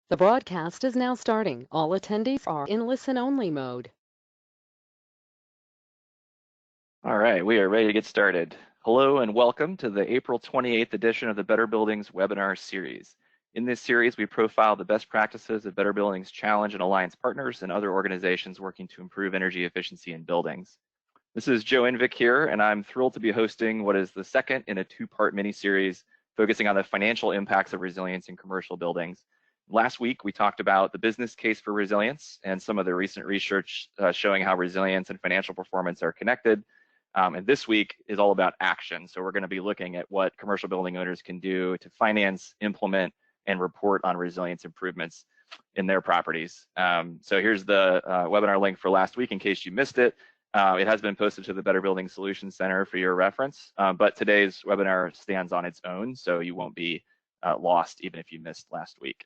The broadcast is now starting. All attendees are in listen-only mode. All right, we are ready to get started. Hello and welcome to the April 28th edition of the Better Buildings webinar series. In this series, we profile the best practices of Better Buildings Challenge and Alliance partners and other organizations working to improve energy efficiency in buildings. This is Joe Invick here, and I'm thrilled to be hosting what is the second in a two-part mini-series focusing on the financial impacts of resilience in commercial buildings. Last week, we talked about the business case for resilience and some of the recent research showing how resilience and financial performance are connected. And this week is all about action. So we're going to be looking at what commercial building owners can do to finance, implement, and report on resilience improvements in their properties. So here's the webinar link for last week in case you missed it. It has been posted to the Better Building Solutions Center for your reference, but today's webinar stands on its own, so you won't be lost even if you missed last week.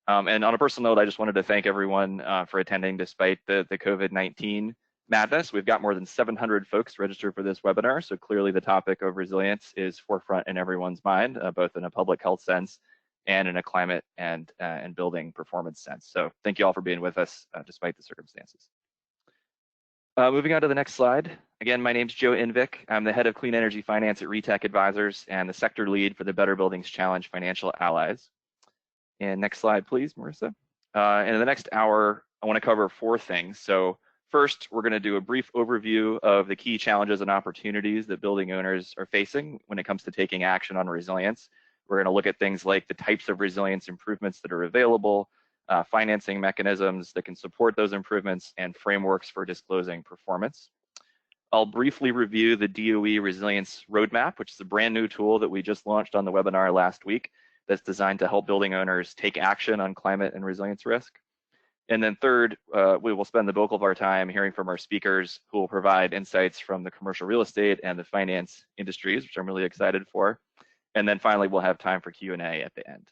And on a personal note, I just wanted to thank everyone for attending despite the COVID-19 madness. We've got more than 700 folks registered for this webinar, so clearly the topic of resilience is forefront in everyone's mind, both in a public health sense and in a climate and building performance sense. So thank you all for being with us despite the circumstances. Moving on to the next slide. Again, my name's Joe Invick. I'm the head of clean energy finance at RETEC Advisors and the sector lead for the Better Buildings Challenge Financial Allies. And next slide, please, Marissa. And in the next hour, I want to cover four things. So first, we're going to do a brief overview of the key challenges and opportunities that building owners are facing when it comes to taking action on resilience. We're going to look at things like the types of resilience improvements that are available, financing mechanisms that can support those improvements, and frameworks for disclosing performance. I'll briefly review the DOE Resilience Roadmap, which is a brand new tool that we just launched on the webinar last week that's designed to help building owners take action on climate and resilience risk. And then third, we will spend the bulk of our time hearing from our speakers who will provide insights from the commercial real estate and the finance industries, which I'm really excited for. And then finally, we'll have time for Q&A at the end.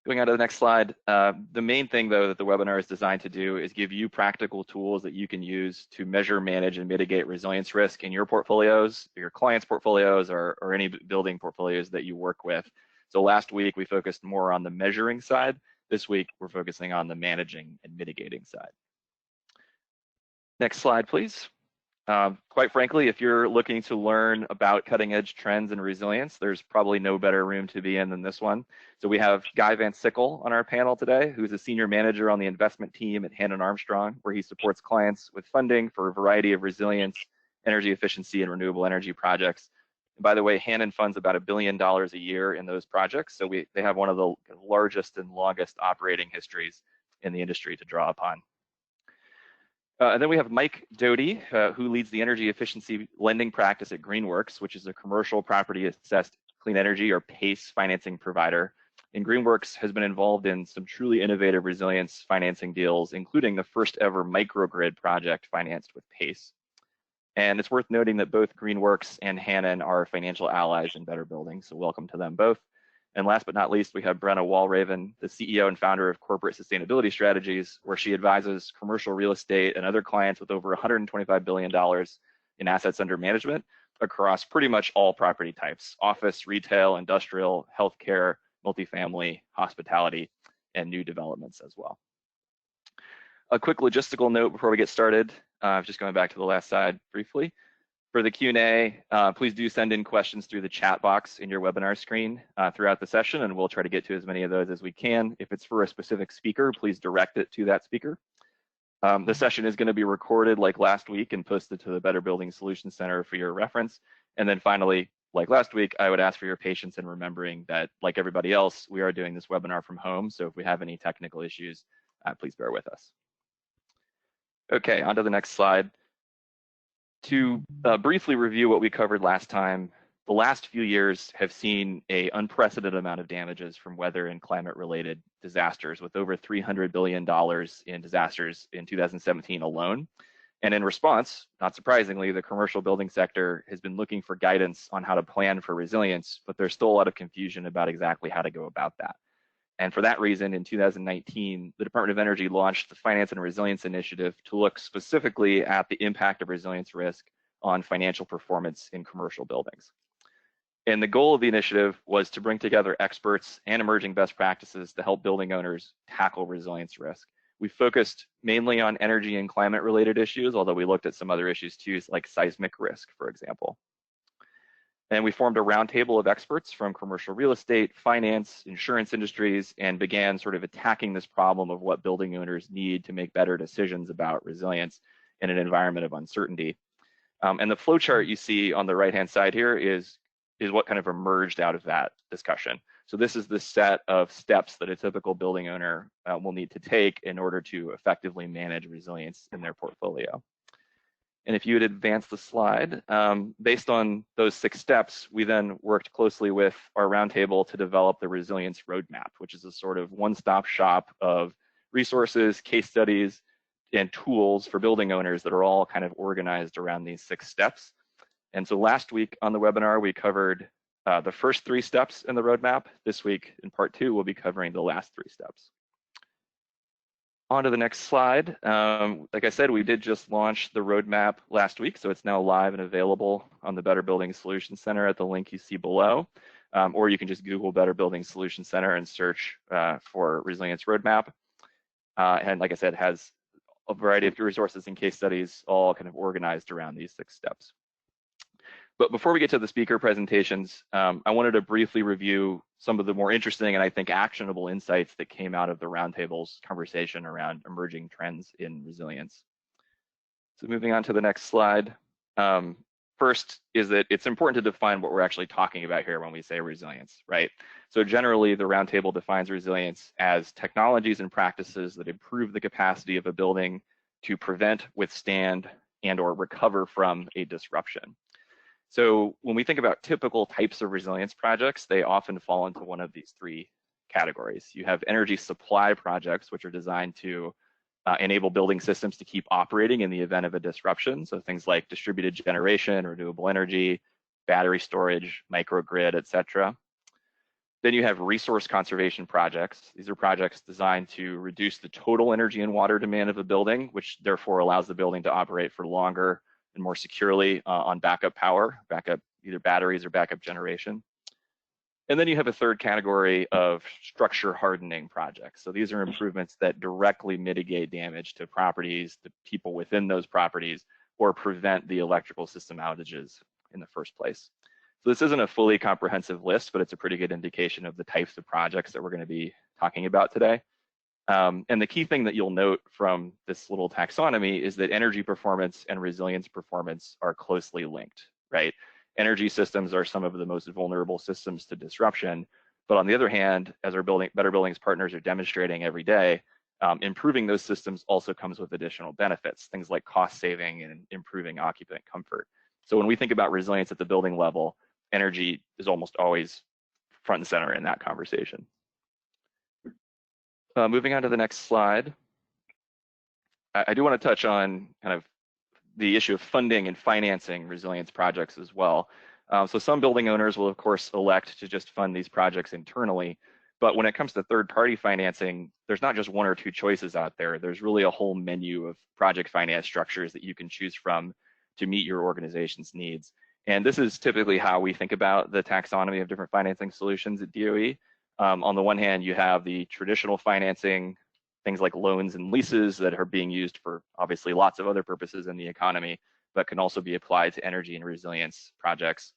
Going on to the next slide, the main thing though that the webinar is designed to do is give you practical tools that you can use to measure, manage, and mitigate resilience risk in your portfolios, your clients' portfolios, or any building portfolios that you work with. So last week we focused more on the measuring side. This week we're focusing on the managing and mitigating side. Next slide, please. Quite frankly, if you're looking to learn about cutting edge trends in resilience, there's probably no better room to be in than this one. So we have Guy Van Sickle on our panel today, who's a senior manager on the investment team at Hannon Armstrong, where he supports clients with funding for a variety of resilience, energy efficiency, and renewable energy projects. And by the way, Hannon funds about $1 billion a year in those projects. So they have one of the largest and longest operating histories in the industry to draw upon. And then we have Mike Doty, who leads the energy efficiency lending practice at Greenworks, which is a commercial property assessed clean energy or PACE financing provider. And Greenworks has been involved in some truly innovative resilience financing deals, including the first ever microgrid project financed with PACE. And it's worth noting that both Greenworks and Hannon are financial allies in Better Buildings, so welcome to them both. And last but not least, we have Brenna Walraven, the CEO and founder of Corporate Sustainability Strategies, where she advises commercial real estate and other clients with over $125 billion in assets under management across pretty much all property types: office, retail, industrial, healthcare, multifamily, hospitality, and new developments as well. A quick logistical note before we get started, just going back to the last slide briefly. For the Q&A, please do send in questions through the chat box in your webinar screen throughout the session, and we'll try to get to as many of those as we can. If it's for a specific speaker, please direct it to that speaker. The session is going to be recorded like last week and posted to the Better Building Solutions Center for your reference. And then finally, like last week, I would ask for your patience in remembering that, like everybody else, we are doing this webinar from home. So if we have any technical issues, please bear with us. Okay, on to the next slide. To briefly review what we covered last time, the last few years have seen an unprecedented amount of damages from weather and climate-related disasters, with over $300 billion in disasters in 2017 alone. And in response, not surprisingly, the commercial building sector has been looking for guidance on how to plan for resilience, but there's still a lot of confusion about exactly how to go about that. And for that reason, in 2019, the Department of Energy launched the Finance and Resilience Initiative to look specifically at the impact of resilience risk on financial performance in commercial buildings. And the goal of the initiative was to bring together experts and emerging best practices to help building owners tackle resilience risk. We focused mainly on energy and climate related issues, although we looked at some other issues too, like seismic risk, for example. And we formed a roundtable of experts from commercial real estate, finance, insurance industries, and began sort of attacking this problem of what building owners need to make better decisions about resilience in an environment of uncertainty. And the flow chart you see on the right-hand side here is what kind of emerged out of that discussion. So this is the set of steps that a typical building owner will need to take in order to effectively manage resilience in their portfolio. And if you would advance the slide, based on those 6 steps, we then worked closely with our roundtable to develop the resilience roadmap, which is a sort of one-stop shop of resources, case studies, and tools for building owners that are all kind of organized around these 6 steps. And so last week on the webinar, we covered the first 3 steps in the roadmap. This week in part 2, we'll be covering the last 3 steps. On to the next slide. Like I said, we did just launch the roadmap last week, so it's now live and available on the Better Building Solutions Center at the link you see below. Or you can just Google Better Building Solutions Center and search for Resilience Roadmap. And like I said, has a variety of resources and case studies all kind of organized around these 6 steps. But before we get to the speaker presentations, I wanted to briefly review some of the more interesting and I think actionable insights that came out of the roundtable's conversation around emerging trends in resilience. So moving on to the next slide. First is that it's important to define what we're actually talking about here when we say resilience, right? So generally, the roundtable defines resilience as technologies and practices that improve the capacity of a building to prevent, withstand, and or recover from a disruption. So when we think about typical types of resilience projects, they often fall into one of these 3 categories. You have energy supply projects, which are designed to enable building systems to keep operating in the event of a disruption. So things like distributed generation, renewable energy, battery storage, microgrid, et cetera. Then you have resource conservation projects. These are projects designed to reduce the total energy and water demand of a building, which therefore allows the building to operate for longer and more securely on backup power, backup either batteries or backup generation. And then you have a third category of structure hardening projects. So these are improvements that directly mitigate damage to properties, the people within those properties, or prevent the electrical system outages in the first place. So this isn't a fully comprehensive list, but it's a pretty good indication of the types of projects that we're going to be talking about today. And the key thing that you'll note from this little taxonomy is that energy performance and resilience performance are closely linked, right? Energy systems are some of the most vulnerable systems to disruption. But on the other hand, as our Better Buildings partners are demonstrating every day, improving those systems also comes with additional benefits, things like cost saving and improving occupant comfort. So when we think about resilience at the building level, energy is almost always front and center in that conversation. Moving on to the next slide, I do want to touch on kind of the issue of funding and financing resilience projects as well. So some building owners will, of course, elect to just fund these projects internally. But when it comes to third-party financing, there's not just 1 or 2 choices out there. There's really a whole menu of project finance structures that you can choose from to meet your organization's needs. And this is typically how we think about the taxonomy of different financing solutions at DOE. On the one hand, you have the traditional financing, things like loans and leases that are being used for obviously lots of other purposes in the economy, but can also be applied to energy and resilience projects.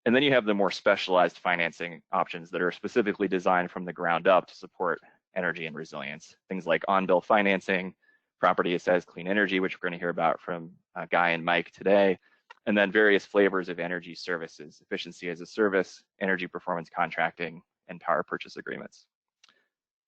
And then you have the more specialized financing options that are specifically designed from the ground up to support energy and resilience. Things like on-bill financing, property as clean energy, which we're going to hear about from Guy and Mike today, and then various flavors of energy services, efficiency as a service, energy performance contracting, and power purchase agreements.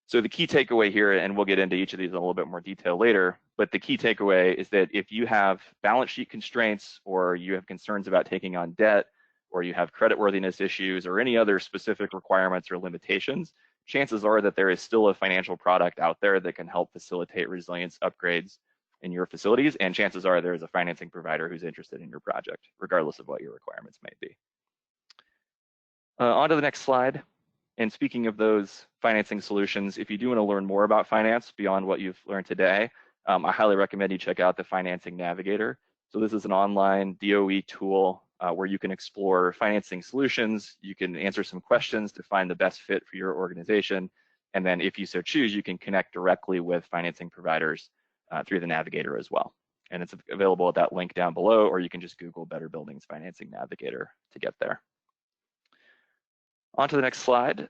So the key takeaway here, and we'll get into each of these in a little bit more detail later, but the key takeaway is that if you have balance sheet constraints or you have concerns about taking on debt or you have creditworthiness issues or any other specific requirements or limitations, chances are that there is still a financial product out there that can help facilitate resilience upgrades in your facilities, and chances are there is a financing provider who's interested in your project, regardless of what your requirements may be. On to the next slide. And speaking of those financing solutions, if you do want to learn more about finance beyond what you've learned today, I highly recommend you check out the Financing Navigator. So this is an online DOE tool where you can explore financing solutions. You can answer some questions to find the best fit for your organization. And then if you so choose, you can connect directly with financing providers through the Navigator as well. And it's available at that link down below, or you can just Google Better Buildings Financing Navigator to get there. On to the next slide.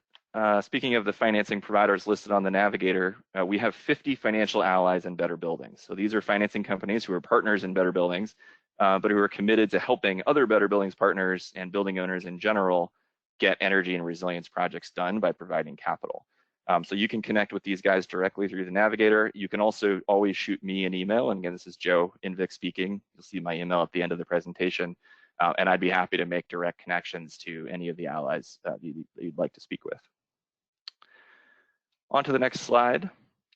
Speaking of the financing providers listed on the Navigator, we have 50 financial allies in Better Buildings. So these are financing companies who are partners in Better Buildings, but who are committed to helping other Better Buildings partners and building owners in general get energy and resilience projects done by providing capital. So you can connect with these guys directly through the Navigator. You can also always shoot me an email. And again, this is Joe Invic speaking. You'll see my email at the end of the presentation. And I'd be happy to make direct connections to any of the allies that you'd like to speak with. On to the next slide.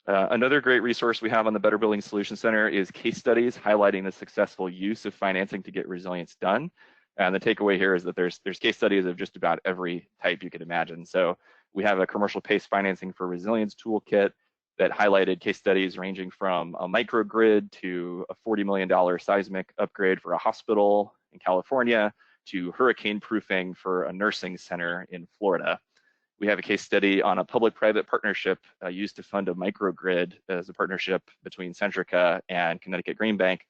Another great resource we have on the Better Building Solutions Center is case studies highlighting the successful use of financing to get resilience done. And the takeaway here is that there's case studies of just about every type you could imagine. So we have a commercial PACE financing for resilience toolkit that highlighted case studies ranging from a microgrid to a $40 million seismic upgrade for a hospital in California to hurricane proofing for a nursing center in Florida. We have a case study on a public-private partnership used to fund a microgrid as a partnership between Centrica and Connecticut Green Bank.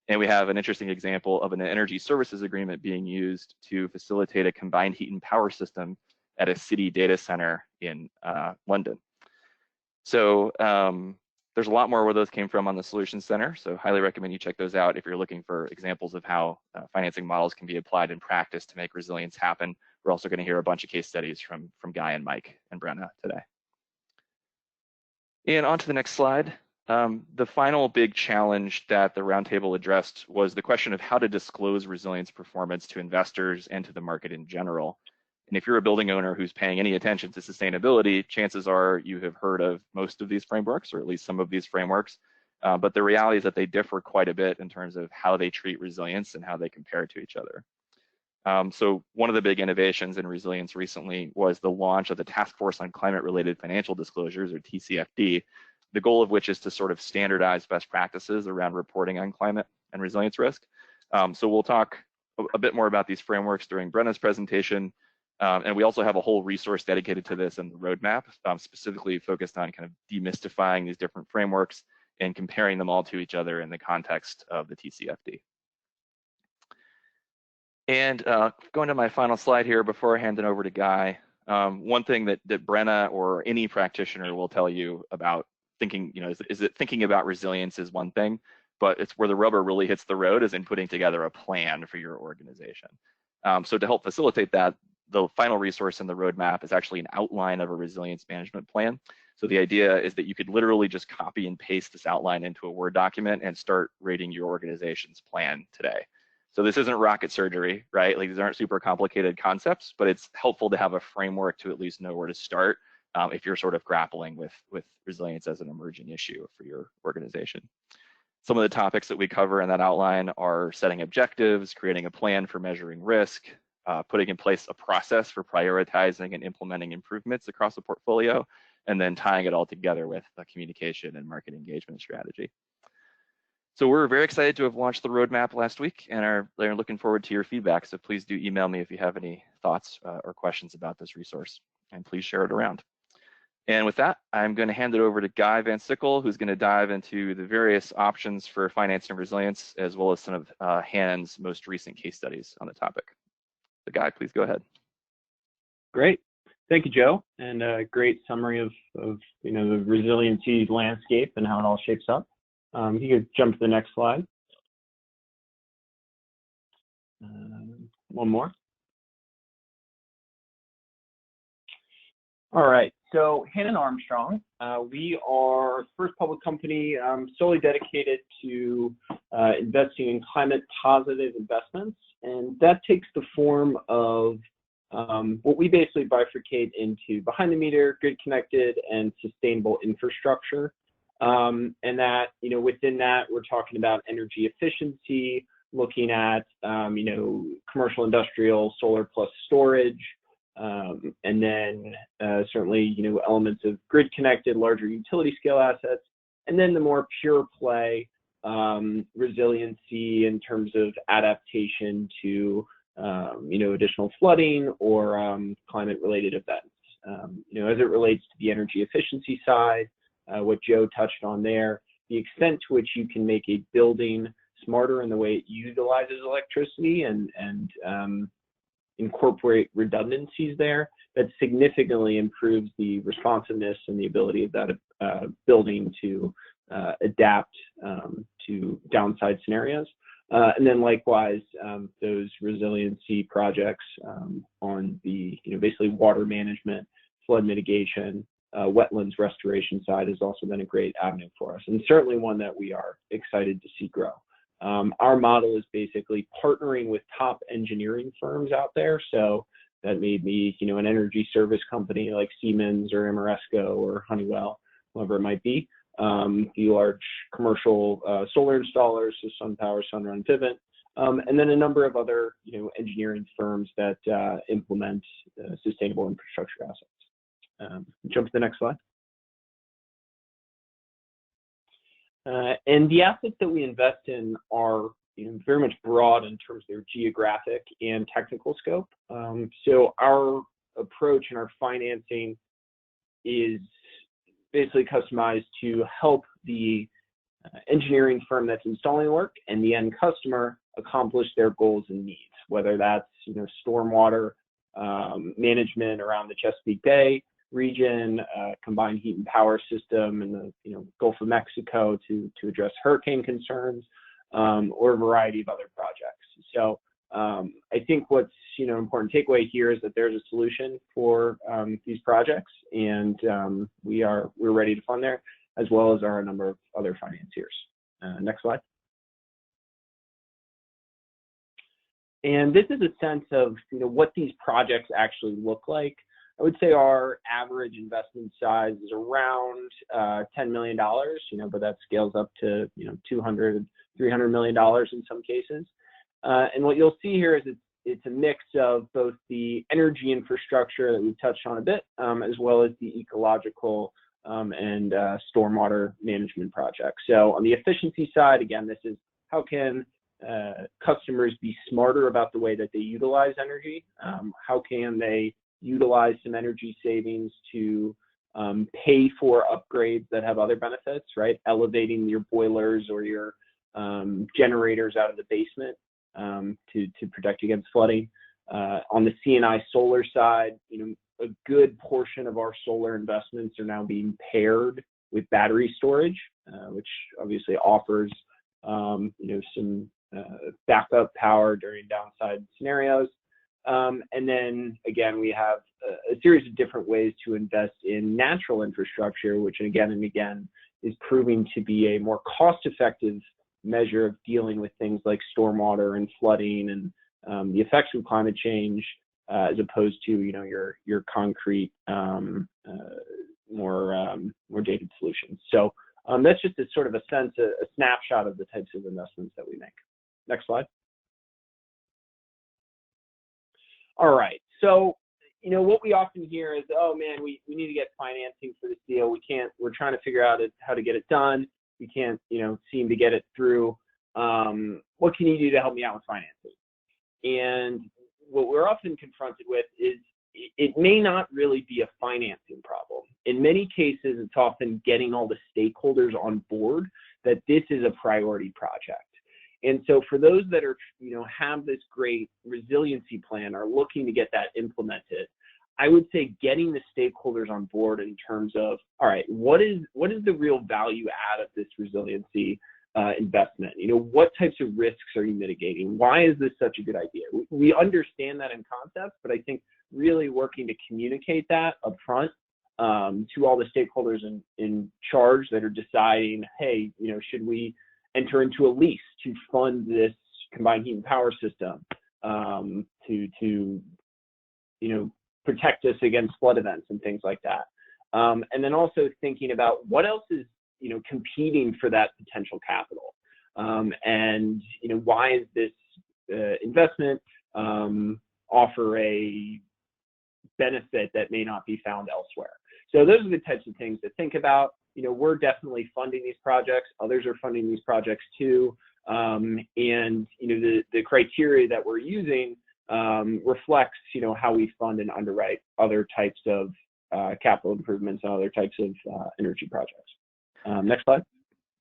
And we have an interesting example of an energy services agreement being used to facilitate a combined heat and power system at a city data center in London. So there's a lot more where those came from on the Solutions Center. So highly recommend you check those out if you're looking for examples of how financing models can be applied in practice to make resilience happen. We're also going to hear a bunch of case studies from Guy and Mike and Brenna today. And on to the next slide. The final big challenge that the roundtable addressed was the question of how to disclose resilience performance to investors and to the market in general. And if you're a building owner who's paying any attention to sustainability, chances are you have heard of most of these frameworks, or at least some of these frameworks. But the reality is that they differ quite a bit in terms of how they treat resilience and how they compare to each other. So one of the big innovations in resilience recently was the launch of the Task Force on Climate-Related Financial Disclosures, or TCFD, the goal of which is to sort of standardize best practices around reporting on climate and resilience risk. So we'll talk a bit more about these frameworks during Brenna's presentation. And we also have a whole resource dedicated to this in the roadmap, specifically focused on kind of demystifying these different frameworks and comparing them all to each other in the context of the TCFD. And going to my final slide here before I hand it over to Guy, one thing that Brenna or any practitioner will tell you about thinking, is that thinking about resilience is one thing, but it's where the rubber really hits the road is in putting together a plan for your organization. So to help facilitate that, the final resource in the roadmap is actually an outline of a resilience management plan. So the idea is that you could literally just copy and paste this outline into a Word document and start rating your organization's plan today. So this isn't rocket surgery, right? Like these aren't super complicated concepts, but it's helpful to have a framework to at least know where to start if you're sort of grappling with resilience as an emerging issue for your organization. Some of the topics that we cover in that outline are setting objectives, creating a plan for measuring risk, putting in place a process for prioritizing and implementing improvements across the portfolio, and then tying it all together with a communication and market engagement strategy. So we're very excited to have launched the roadmap last week and are looking forward to your feedback. So please do email me if you have any thoughts or questions about this resource, and please share it around. And with that, I'm going to hand it over to Guy Van Sickle, who's going to dive into the various options for financing resilience, as well as some of Hannon's most recent case studies on the topic. So Guy, please go ahead. Great. Thank you, Joe. And a great summary of the resiliency landscape and how it all shapes up. You could jump to the next slide. One more. All right, so Hannon Armstrong, we are the first public company solely dedicated to investing in climate positive investments. And that takes the form of what we basically bifurcate into behind the meter, grid connected, and sustainable infrastructure. And that, within that, we're talking about energy efficiency, looking at, commercial, industrial, solar plus storage, and then certainly, elements of grid connected, larger utility scale assets, and then the more pure play resiliency in terms of adaptation to additional flooding or climate-related events. As it relates to the energy efficiency side, what Joe touched on there, the extent to which you can make a building smarter in the way it utilizes electricity and incorporate redundancies there, that significantly improves the responsiveness and the ability of that building to adapt to downside scenarios. And then likewise, those resiliency projects on the basically water management, flood mitigation, wetlands restoration side has also been a great avenue for us, and certainly one that we are excited to see grow. Our model is basically partnering with top engineering firms out there. So that may be, an energy service company like Siemens or Ameresco or Honeywell, whoever it might be. The large commercial solar installers, so SunPower, Sunrun, Vivint, and then a number of other, engineering firms that implement sustainable infrastructure assets. Jump to the next slide. And the assets that we invest in are very much broad in terms of their geographic and technical scope. So our approach and our financing is basically customized to help the engineering firm that's installing work and the end customer accomplish their goals and needs, whether that's stormwater management around the Chesapeake Bay region, combined heat and power system in the Gulf of Mexico to address hurricane concerns, or a variety of other projects. So I think what's important takeaway here is that there's a solution for these projects, and we're ready to fund there, as well as are a number of other financiers. Next slide. And this is a sense of what these projects actually look like. I would say our average investment size is around $10 million, but that scales up to $200, $300 million in some cases. And what you'll see here is it's a mix of both the energy infrastructure that we've touched on a bit, as well as the ecological and stormwater management projects. So on the efficiency side, again, this is how can customers be smarter about the way that they utilize energy? How can they utilize some energy savings to pay for upgrades that have other benefits, right? Elevating your boilers or your generators out of the basement to protect against flooding. On the C&I solar side, a good portion of our solar investments are now being paired with battery storage, which obviously offers some backup power during downside scenarios. And then again, we have a series of different ways to invest in natural infrastructure, which again and again is proving to be a more cost-effective measure of dealing with things like stormwater and flooding and the effects of climate change, as opposed to your concrete, more dated solutions. So that's just a sort of a snapshot of the types of investments that we make. Next slide. All right, so what we often hear is, oh man, we need to get financing for this deal. We're trying to figure out how to get it done. We can't, seem to get it through. What can you do to help me out with financing? And what we're often confronted with is it may not really be a financing problem. In many cases, it's often getting all the stakeholders on board that this is a priority project. And so for those that are, have this great resiliency plan, are looking to get that implemented, I would say getting the stakeholders on board in terms of, all right, what is the real value add of this resiliency investment? What types of risks are you mitigating? Why is this such a good idea? We understand that in concept, but I think really working to communicate that upfront to all the stakeholders in charge that are deciding, hey, should we enter into a lease to fund this combined heat and power system to protect us against flood events and things like that. And then also thinking about what else is competing for that potential capital, and why is this investment offer a benefit that may not be found elsewhere. So those are the types of things to think about. We're definitely funding these projects. Others are funding these projects too. And the criteria that we're using reflects, how we fund and underwrite other types of capital improvements and other types of energy projects. Next slide.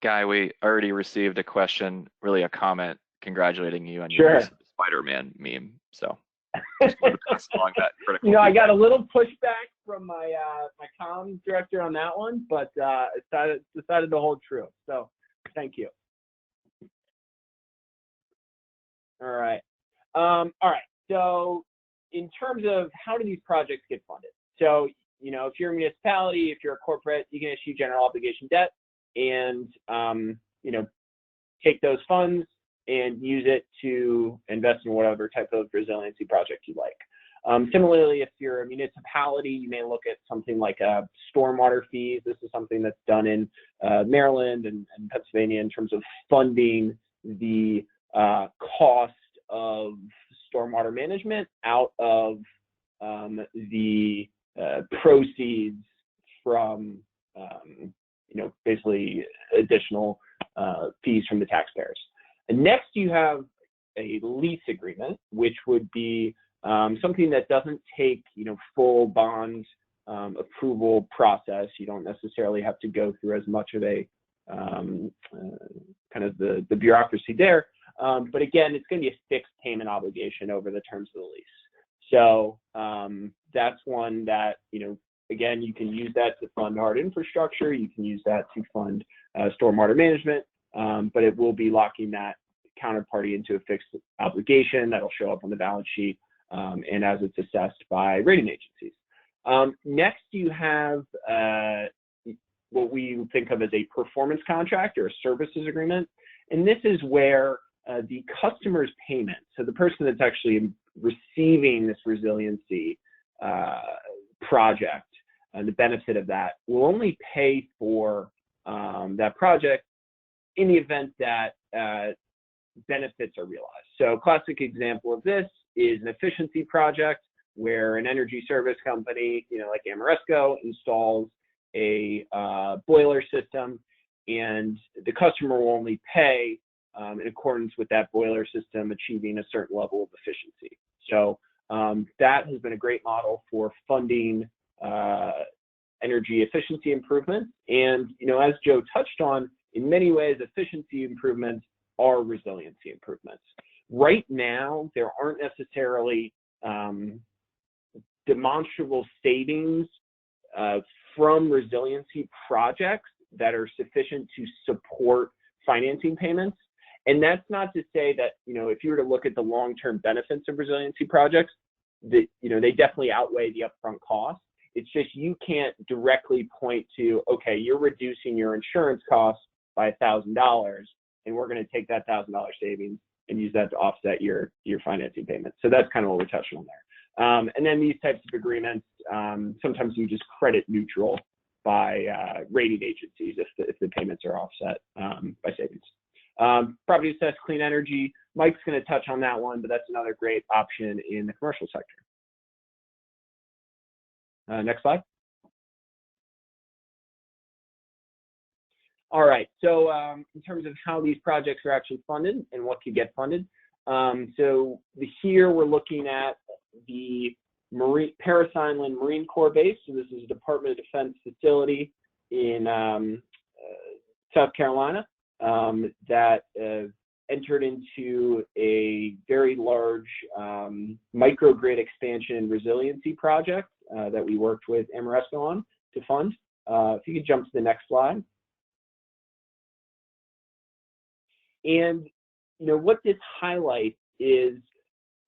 Guy, we already received a question, really a comment, congratulating you on your use of the SpiderMan meme. So just wanted to pass along that critical I got a little pushback from my my comms director on that one, but decided to hold true. So thank you. All right. So in terms of how do these projects get funded? So, if you're a municipality, if you're a corporate, you can issue general obligation debt and, take those funds and use it to invest in whatever type of resiliency project you like. Similarly, if you're a municipality, you may look at something like stormwater fees. This is something that's done in Maryland and Pennsylvania in terms of funding the cost of stormwater management out of the proceeds from, basically additional fees from the taxpayers. And next, you have a lease agreement, which would be something that doesn't take, full bond approval process. You don't necessarily have to go through as much of a kind of the bureaucracy there. But again, it's going to be a fixed payment obligation over the terms of the lease. So that's one that, again, you can use that to fund hard infrastructure. You can use that to fund stormwater management, but it will be locking that counterparty into a fixed obligation that'll show up on the balance sheet and as it's assessed by rating agencies. Next, you have what we think of as a performance contract or a services agreement. And this is where the customer's payment, so the person that's actually receiving this resiliency project and the benefit of that, will only pay for that project in the event that benefits are realized. So a classic example of this is an efficiency project where an energy service company, like Ameresco, installs a boiler system, and the customer will only pay in accordance with that boiler system achieving a certain level of efficiency. So that has been a great model for funding energy efficiency improvements. And, as Joe touched on, in many ways, efficiency improvements are resiliency improvements. Right now, there aren't necessarily demonstrable savings from resiliency projects that are sufficient to support financing payments. And that's not to say that, if you were to look at the long-term benefits of resiliency projects, that, they definitely outweigh the upfront cost. It's just you can't directly point to, okay, you're reducing your insurance costs by $1,000, and we're going to take that $1,000 savings and use that to offset your financing payment. So that's kind of what we're touching on there. And then these types of agreements, sometimes you just credit neutral by rating agencies if the payments are offset by savings. Property assessed clean energy, Mike's going to touch on that one, but that's another great option in the commercial sector. Next slide. All right, so in terms of how these projects are actually funded and what could get funded. So here we're looking at the Paris Island Marine Corps base. So this is a Department of Defense facility in South Carolina that entered into a very large microgrid expansion and resiliency project that we worked with Ameresco on to fund. If you could jump to the next slide. And what this highlights is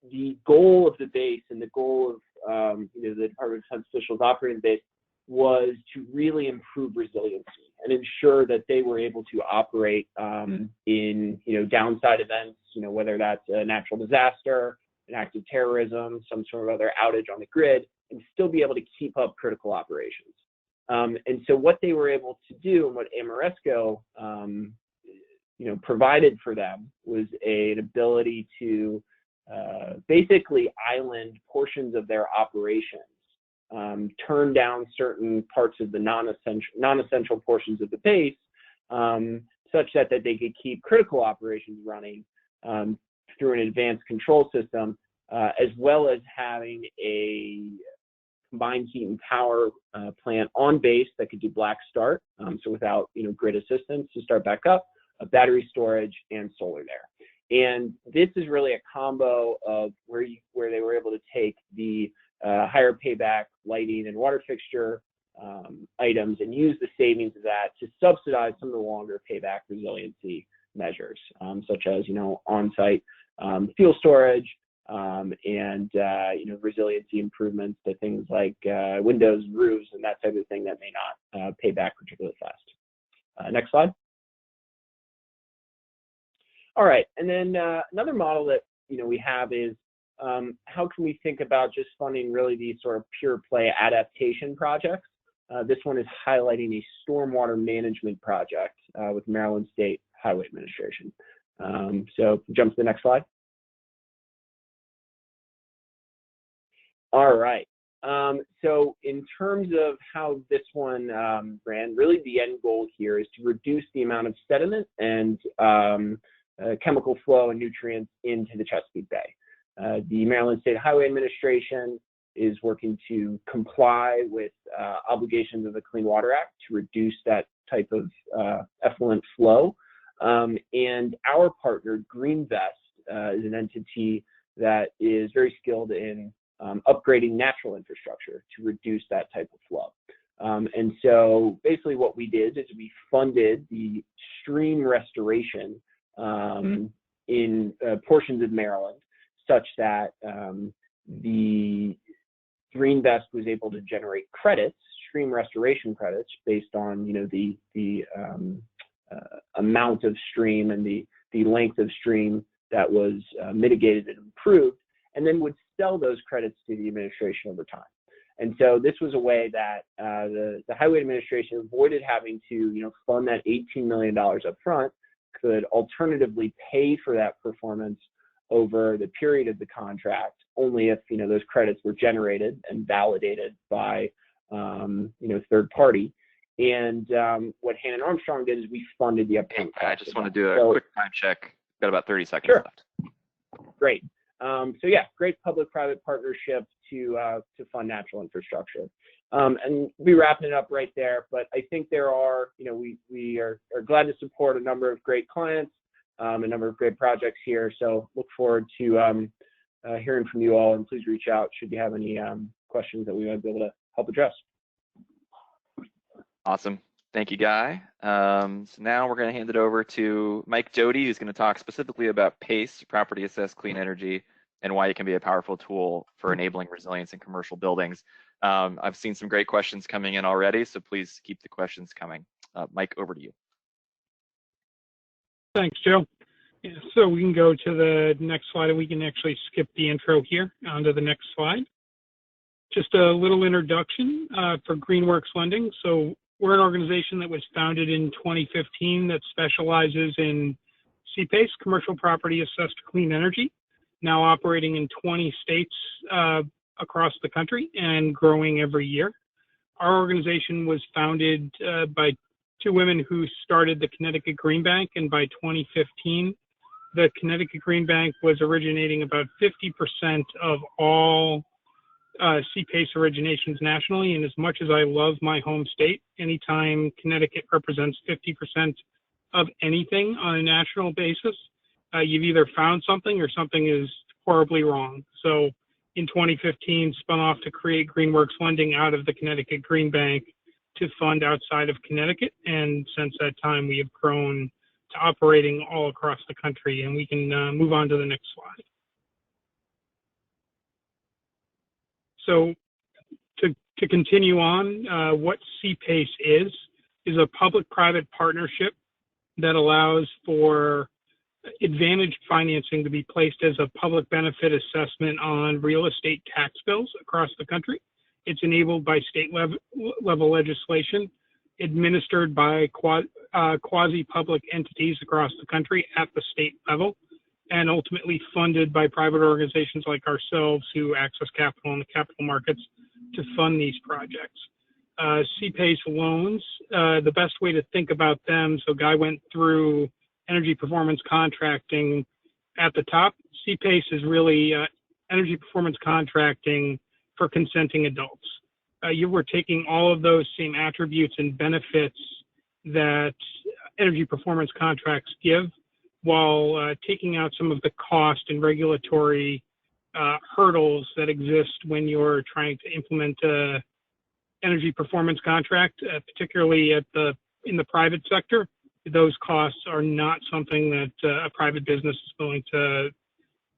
the goal of the base and the goal of the Department of Defense officials operating the base was to really improve resiliency and ensure that they were able to operate in downside events, whether that's a natural disaster, an act of terrorism, some sort of other outage on the grid, and still be able to keep up critical operations. And so what they were able to do, and what Ameresco provided for them, was an ability to basically island portions of their operations, turn down certain parts of the non-essential portions of the base, such that they could keep critical operations running through an advanced control system, as well as having a combined heat and power plant on base that could do black start, so without grid assistance to start back up, battery storage, and solar there. And this is really a combo of where they were able to take the higher payback lighting and water fixture items and use the savings of that to subsidize some of the longer payback resiliency measures, such as on-site fuel storage and resiliency improvements to things like windows, roofs, and that type of thing that may not pay back particularly fast. Next slide. All right, and then another model that we have is how can we think about just funding really these sort of pure play adaptation projects? This one is highlighting a stormwater management project with Maryland State Highway Administration. So jump to the next slide. All right. So in terms of how this one ran, really the end goal here is to reduce the amount of sediment and chemical flow and nutrients into the Chesapeake Bay. The Maryland State Highway Administration is working to comply with obligations of the Clean Water Act to reduce that type of effluent flow. And our partner, Greenworks, is an entity that is very skilled in upgrading natural infrastructure to reduce that type of flow. And so basically what we did is we funded the stream restoration in portions of Maryland, such that the Greenworks was able to generate credits, stream restoration credits, based on the amount of stream and the length of stream that was mitigated and improved, and then would sell those credits to the administration over time. And so this was a way that the Highway Administration avoided having to fund that $18 million up front, could alternatively pay for that performance over the period of the contract only if those credits were generated and validated by third party. And what Hannon Armstrong did is we funded the upfront. I just want to do a quick time check. Got about 30 seconds left. Great. So yeah, great public-private partnership to fund natural infrastructure. And we'll be wrapping it up right there, but I think there are, we are glad to support a number of great clients, a number of great projects here. So look forward to hearing from you all, and please reach out should you have any questions that we might be able to help address. Awesome. Thank you, Guy. So now we're going to hand it over to Mike Doty, who's going to talk specifically about PACE, Property Assessed Clean Energy, and why it can be a powerful tool for enabling resilience in commercial buildings. I've seen some great questions coming in already, so please keep the questions coming. Mike, over to you. Thanks, Joe. Yeah, so we can go to the next slide, and we can actually skip the intro here onto the next slide. Just a little introduction for Greenworks Lending. So we're an organization that was founded in 2015 that specializes in CPACE, Commercial Property Assessed Clean Energy, now operating in 20 states across the country and growing every year. Our organization was founded by two women who started the Connecticut Green Bank, and by 2015, the Connecticut Green Bank was originating about 50% of all CPACE originations nationally. And as much as I love my home state, anytime Connecticut represents 50% of anything on a national basis, you've either found something or something is horribly wrong. So in 2015, spun off to create Greenworks Lending out of the Connecticut Green Bank to fund outside of Connecticut. And since that time, we have grown to operating all across the country. And we can move on to the next slide. So to continue on, what CPACE is a public-private partnership that allows for advantaged financing to be placed as a public benefit assessment on real estate tax bills across the country. It's enabled by state level legislation, administered by quasi-public entities across the country at the state level, and ultimately funded by private organizations like ourselves who access capital in the capital markets to fund these projects. CPACE loans, the best way to think about them, so Guy went through energy performance contracting at the top. CPACE is really energy performance contracting for consenting adults. You were taking all of those same attributes and benefits that energy performance contracts give, while taking out some of the cost and regulatory hurdles that exist when you're trying to implement a energy performance contract, particularly in the private sector. Those costs are not something that a private business is willing to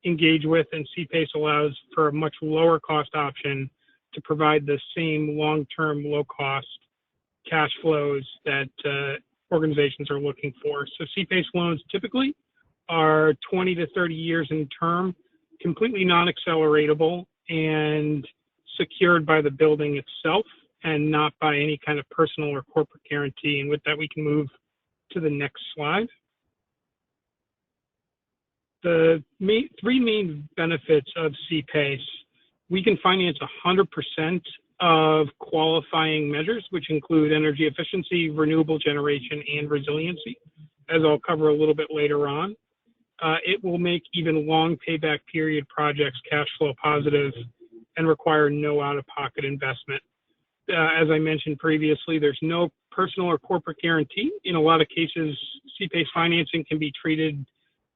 engage with, and CPACE allows for a much lower cost option to provide the same long-term, low-cost cash flows that organizations are looking for. So CPACE loans typically are 20 to 30 years in term, completely non-acceleratable, and secured by the building itself and not by any kind of personal or corporate guarantee. And with that, we can move to the next slide. The three main benefits of CPACE: we can finance 100% of qualifying measures, which include energy efficiency, renewable generation, and resiliency, as I'll cover a little bit later on. It will make even long payback period projects cash flow positive and require no out-of-pocket investment. As I mentioned previously, there's no personal or corporate guarantee. In a lot of cases, CPACE financing can be treated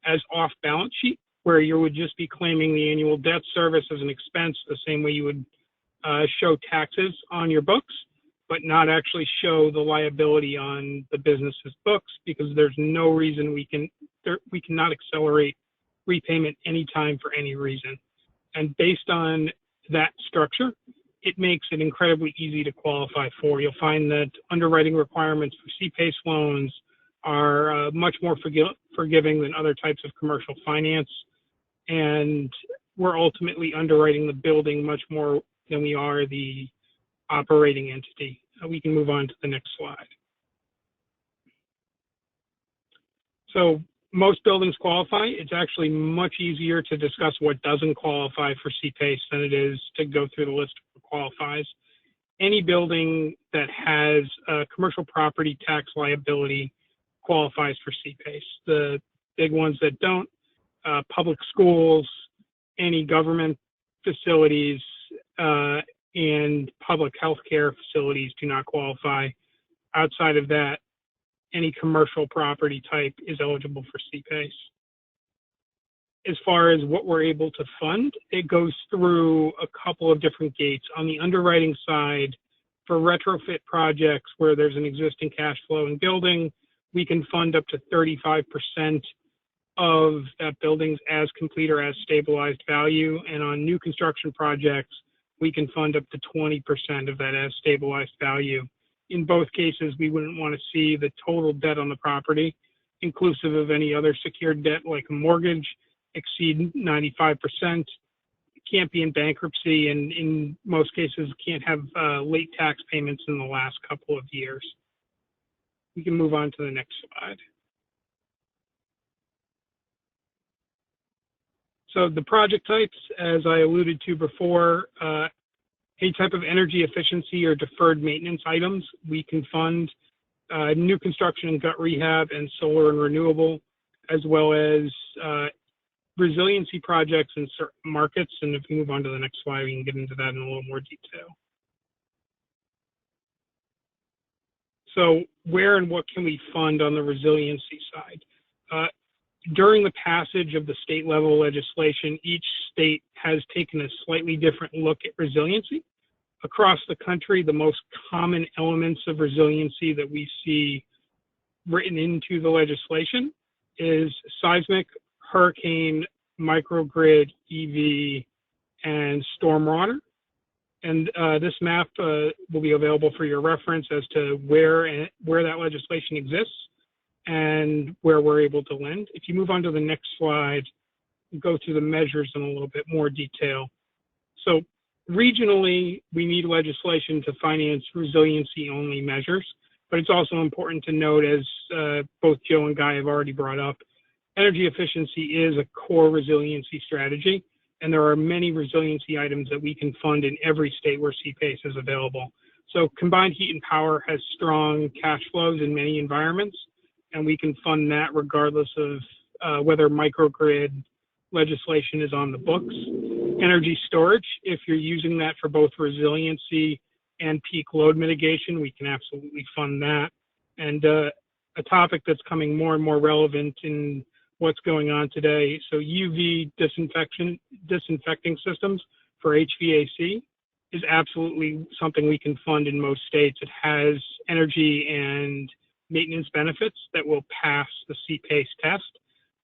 as off-balance sheet, where you would just be claiming the annual debt service as an expense the same way you would show taxes on your books, but not actually show the liability on the business's books, because there's no reason we cannot accelerate repayment anytime for any reason. And based on that structure, it makes it incredibly easy to qualify for. You'll find that underwriting requirements for CPACE loans are much more forgiving than other types of commercial finance, and we're ultimately underwriting the building much more than we are the operating entity. We can move on to the next slide. So most buildings qualify. It's actually much easier to discuss what doesn't qualify for CPACE than it is to go through the list of what qualifies. Any building that has a commercial property tax liability qualifies for CPACE. The big ones that don't, public schools, any government facilities, and public healthcare facilities do not qualify. Outside of that, any commercial property type is eligible for CPACE. As far as what we're able to fund, it goes through a couple of different gates. On the underwriting side, for retrofit projects where there's an existing cash flow in building, we can fund up to 35% of that building's as complete or as stabilized value. And on new construction projects, we can fund up to 20% of that as stabilized value. In both cases, we wouldn't want to see the total debt on the property, inclusive of any other secured debt like a mortgage, exceed 95%. It can't be in bankruptcy, and in most cases can't have late tax payments in the last couple of years. We can move on to the next slide. So the project types, as I alluded to before, any type of energy efficiency or deferred maintenance items, we can fund new construction and gut rehab and solar and renewable, as well as resiliency projects in certain markets. And if we move on to the next slide, we can get into that in a little more detail. So where and what can we fund on the resiliency side? During the passage of the state level legislation, each state has taken a slightly different look at resiliency. Across the country, the most common elements of resiliency that we see written into the legislation is seismic, hurricane, microgrid, EV, and stormwater. And this map will be available for your reference as to where that legislation exists and where we're able to lend. If you move on to the next slide, go through the measures in a little bit more detail. So regionally, we need legislation to finance resiliency-only measures, but it's also important to note, as both Joe and Guy have already brought up, energy efficiency is a core resiliency strategy, and there are many resiliency items that we can fund in every state where CPACE is available. So combined heat and power has strong cash flows in many environments, and we can fund that regardless of whether microgrid legislation is on the books. energy storage. If you're using that for both resiliency and peak load mitigation, we can absolutely fund that. And a topic that's coming more and more relevant in what's going on today. So UV disinfecting systems for HVAC is absolutely something we can fund in most states. It has energy and maintenance benefits that will pass the CPACE test,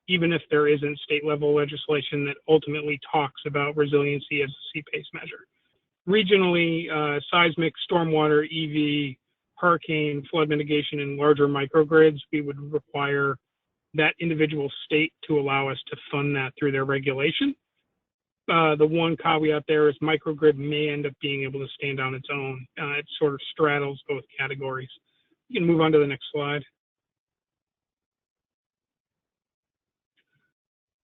even if there isn't state level legislation that ultimately talks about resiliency as a CPACE measure. Regionally, seismic, stormwater, EV, hurricane, flood mitigation, and larger microgrids, we would require that individual state to allow us to fund that through their regulation. The one caveat there is microgrid may end up being able to stand on its own. It sort of straddles both categories. You can move on to the next slide.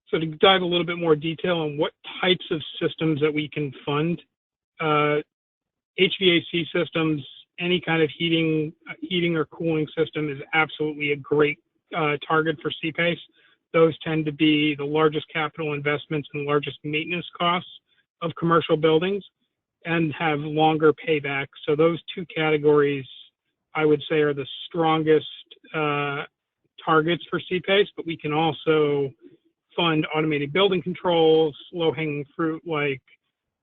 So to dive a little bit more detail on what types of systems that we can fund, HVAC systems, any kind of heating or cooling system is absolutely a great target for CPACE. Those tend to be the largest capital investments and largest maintenance costs of commercial buildings and have longer payback. So those two categories, I would say, are the strongest targets for CPACE, but we can also fund automated building controls, low-hanging fruit like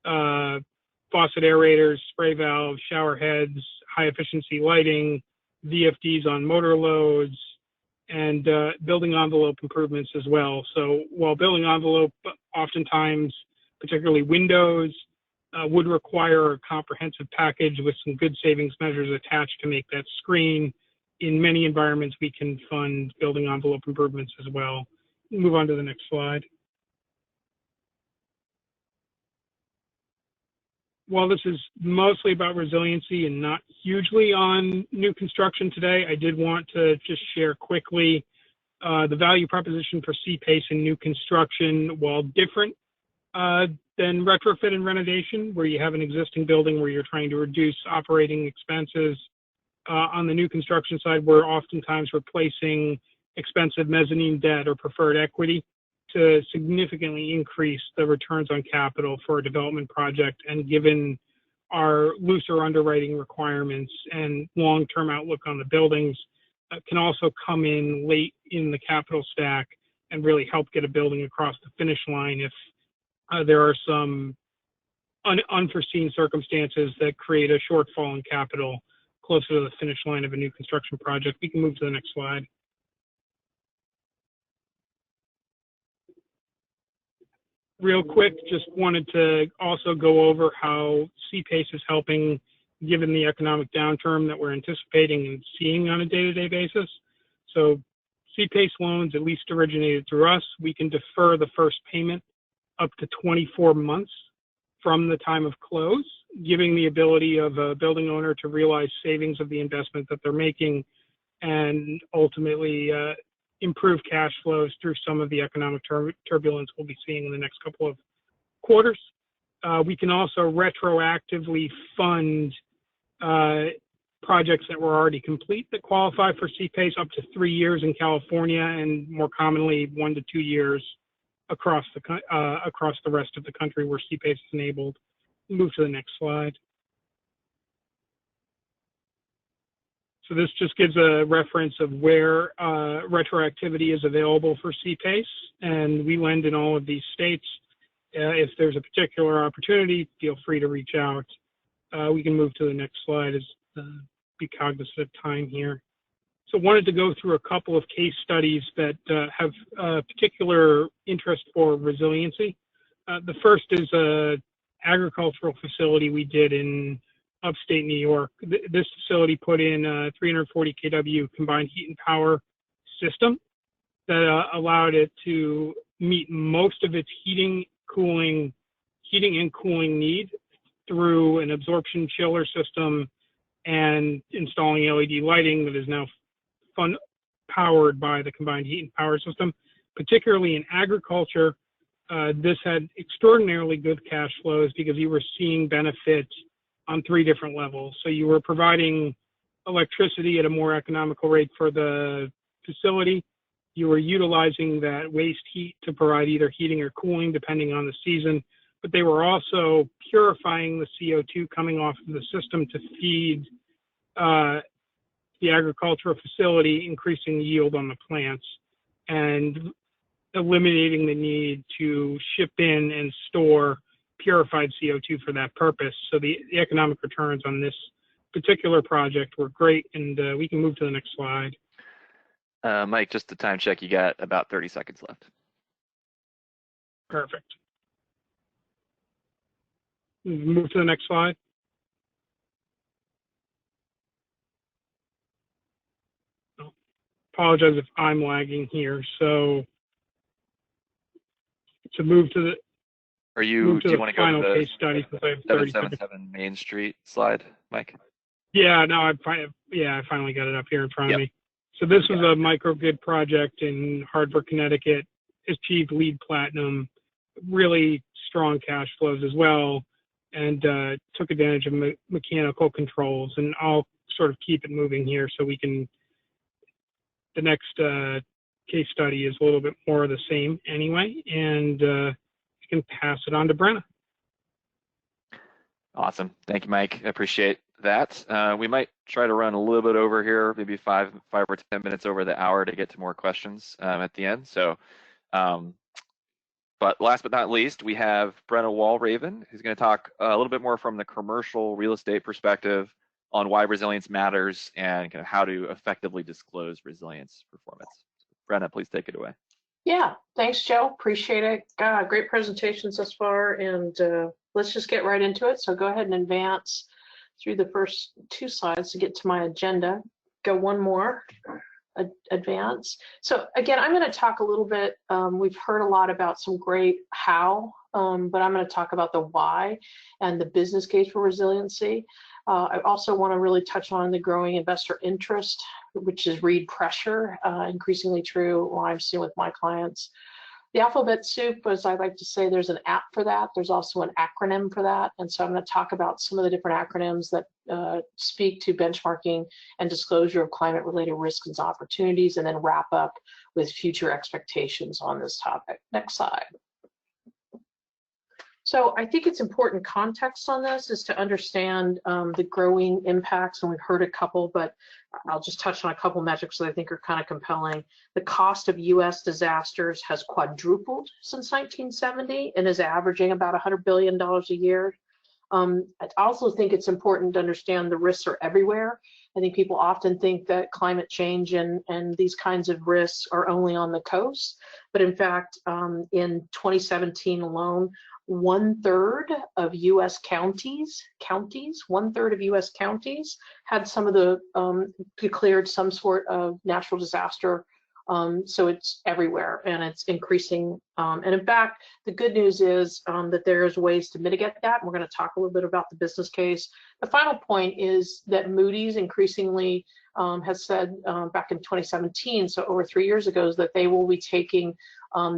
faucet aerators, spray valves, shower heads, high-efficiency lighting, VFDs on motor loads, and building envelope improvements as well. So while building envelope oftentimes, particularly windows, would require a comprehensive package with some good savings measures attached to make that screen, in many environments we can fund building envelope improvements as well. Move on to the next slide. While this is mostly about resiliency and not hugely on new construction today, I did want to just share quickly the value proposition for CPACE in new construction. While different than retrofit and renovation, where you have an existing building where you're trying to reduce operating expenses, on the new construction side, we're oftentimes replacing expensive mezzanine debt or preferred equity to significantly increase the returns on capital for a development project. And given our looser underwriting requirements and long-term outlook on the buildings, can also come in late in the capital stack and really help get a building across the finish line if there are some unforeseen circumstances that create a shortfall in capital closer to the finish line of a new construction project. We can move to the next slide. Real quick, just wanted to also go over how CPACE is helping given the economic downturn that we're anticipating and seeing on a day-to-day basis. So CPACE loans, at least originated through us, we can defer the first payment up to 24 months from the time of close, giving the ability of a building owner to realize savings of the investment that they're making and ultimately improve cash flows through some of the economic turbulence we'll be seeing in the next couple of quarters. We can also retroactively fund projects that were already complete that qualify for CPACE up to 3 years in California and more commonly 1 to 2 years across the rest of the country where CPACE is enabled. Move to the next slide. So this just gives a reference of where retroactivity is available for CPACE, and we lend in all of these states. If there's a particular opportunity, feel free to reach out. We can move to the next slide as be cognizant of time here. So wanted to go through a couple of case studies that have particular interest for resiliency. The first is a agricultural facility we did in upstate New York. This facility put in a 340 kW combined heat and power system that allowed it to meet most of its heating and cooling need through an absorption chiller system and installing LED lighting that is now powered by the combined heat and power system. Particularly in agriculture, this had extraordinarily good cash flows because you were seeing benefits on 3 different levels. So you were providing electricity at a more economical rate for the facility. You were utilizing that waste heat to provide either heating or cooling depending on the season, but they were also purifying the CO2 coming off of the system to feed the agricultural facility, increasing the yield on the plants and eliminating the need to ship in and store purified CO2 for that purpose. So the economic returns on this particular project were great, and we can move to the next slide. Mike, just a time check, you got about 30 seconds left. Perfect. Move to the next slide. Oh, apologize if I'm lagging here. So to move to the do you want to go to the case study, because I have 30 seconds. 777 Main Street slide, Mike? Yeah, no, I finally got it up here in front of me. So this was a microgrid project in Hartford, Connecticut, achieved LEED Platinum, really strong cash flows as well, and took advantage of mechanical controls. And I'll sort of keep it moving here so we can, the next case study is a little bit more of the same anyway, and you can pass it on to Brenna. Awesome. Thank you, Mike. I appreciate that. We might try to run a little bit over here, maybe five or 10 minutes over the hour to get to more questions at the end. So, but last but not least, we have Brenna Walraven, who's going to talk a little bit more from the commercial real estate perspective on why resilience matters and kind of how to effectively disclose resilience performance. Brenna, please take it away. Yeah, thanks, Joe. Appreciate it. Great presentations thus far, and let's just get right into it. So go ahead and advance through the first two slides to get to my agenda. Go one more, advance. So again, I'm going to talk a little bit, we've heard a lot about some great how, but I'm going to talk about the why and the business case for resiliency. I also want to really touch on the growing investor interest, which is read pressure, increasingly true what I'm seeing with my clients. The alphabet soup, as I like to say, there's an app for that. There's also an acronym for that. And so I'm going to talk about some of the different acronyms that speak to benchmarking and disclosure of climate-related risks and opportunities, and then wrap up with future expectations on this topic. Next slide. So I think it's important context on this is to understand the growing impacts, and we've heard a couple, but I'll just touch on a couple metrics that I think are kind of compelling. The cost of US disasters has quadrupled since 1970 and is averaging about $100 billion a year. I also think it's important to understand the risks are everywhere. I think people often think that climate change and these kinds of risks are only on the coast, but in fact, in 2017 alone, 1/3 of US counties, had some of the declared some sort of natural disaster. So it's everywhere and it's increasing. And in fact, the good news is that there's ways to mitigate that. And we're going to talk a little bit about the business case. The final point is that Moody's increasingly has said back in 2017, so over 3 years ago, is that they will be taking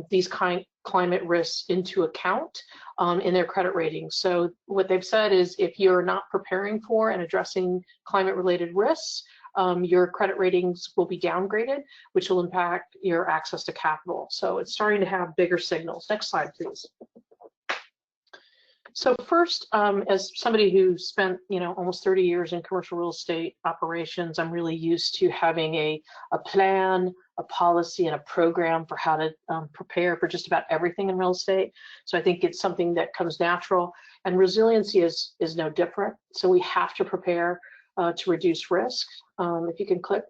these climate risks into account in their credit ratings. So what they've said is if you're not preparing for and addressing climate-related risks, your credit ratings will be downgraded, which will impact your access to capital. So it's starting to have bigger signals. Next slide, please. So first, as somebody who spent almost 30 years in commercial real estate operations, I'm really used to having a plan, a policy, and a program for how to prepare for just about everything in real estate. So I think it's something that comes natural, and resiliency is no different. So we have to prepare to reduce risk. If you can click.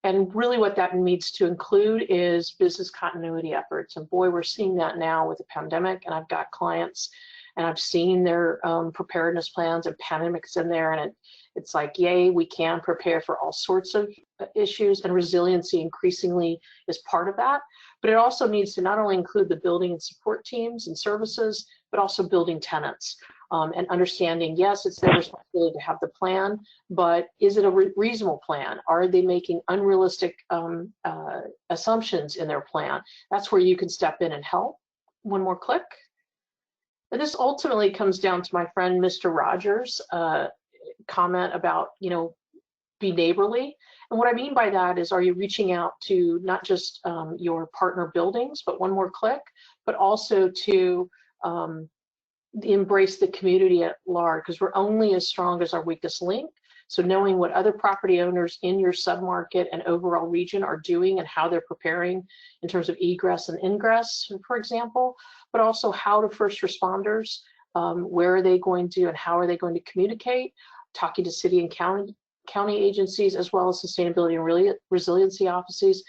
And really what that needs to include is business continuity efforts. And boy, we're seeing that now with the pandemic. And I've got clients and I've seen their preparedness plans and pandemics in there. And it's like, yay, we can prepare for all sorts of issues, and resiliency increasingly is part of that. But it also needs to not only include the building and support teams and services, but also building tenants. And understanding, yes, it's their responsibility to have the plan, but is it a reasonable plan? Are they making unrealistic assumptions in their plan? That's where you can step in and help. One more click. And this ultimately comes down to my friend Mr. Rogers' comment about, be neighborly. And what I mean by that is, are you reaching out to not just your partner buildings, but one more click, but also to embrace the community at large, because we're only as strong as our weakest link. So knowing what other property owners in your submarket and overall region are doing and how they're preparing in terms of egress and ingress, for example, but also how do first responders, where are they going to and how are they going to communicate, talking to city and county agencies, as well as sustainability and resiliency offices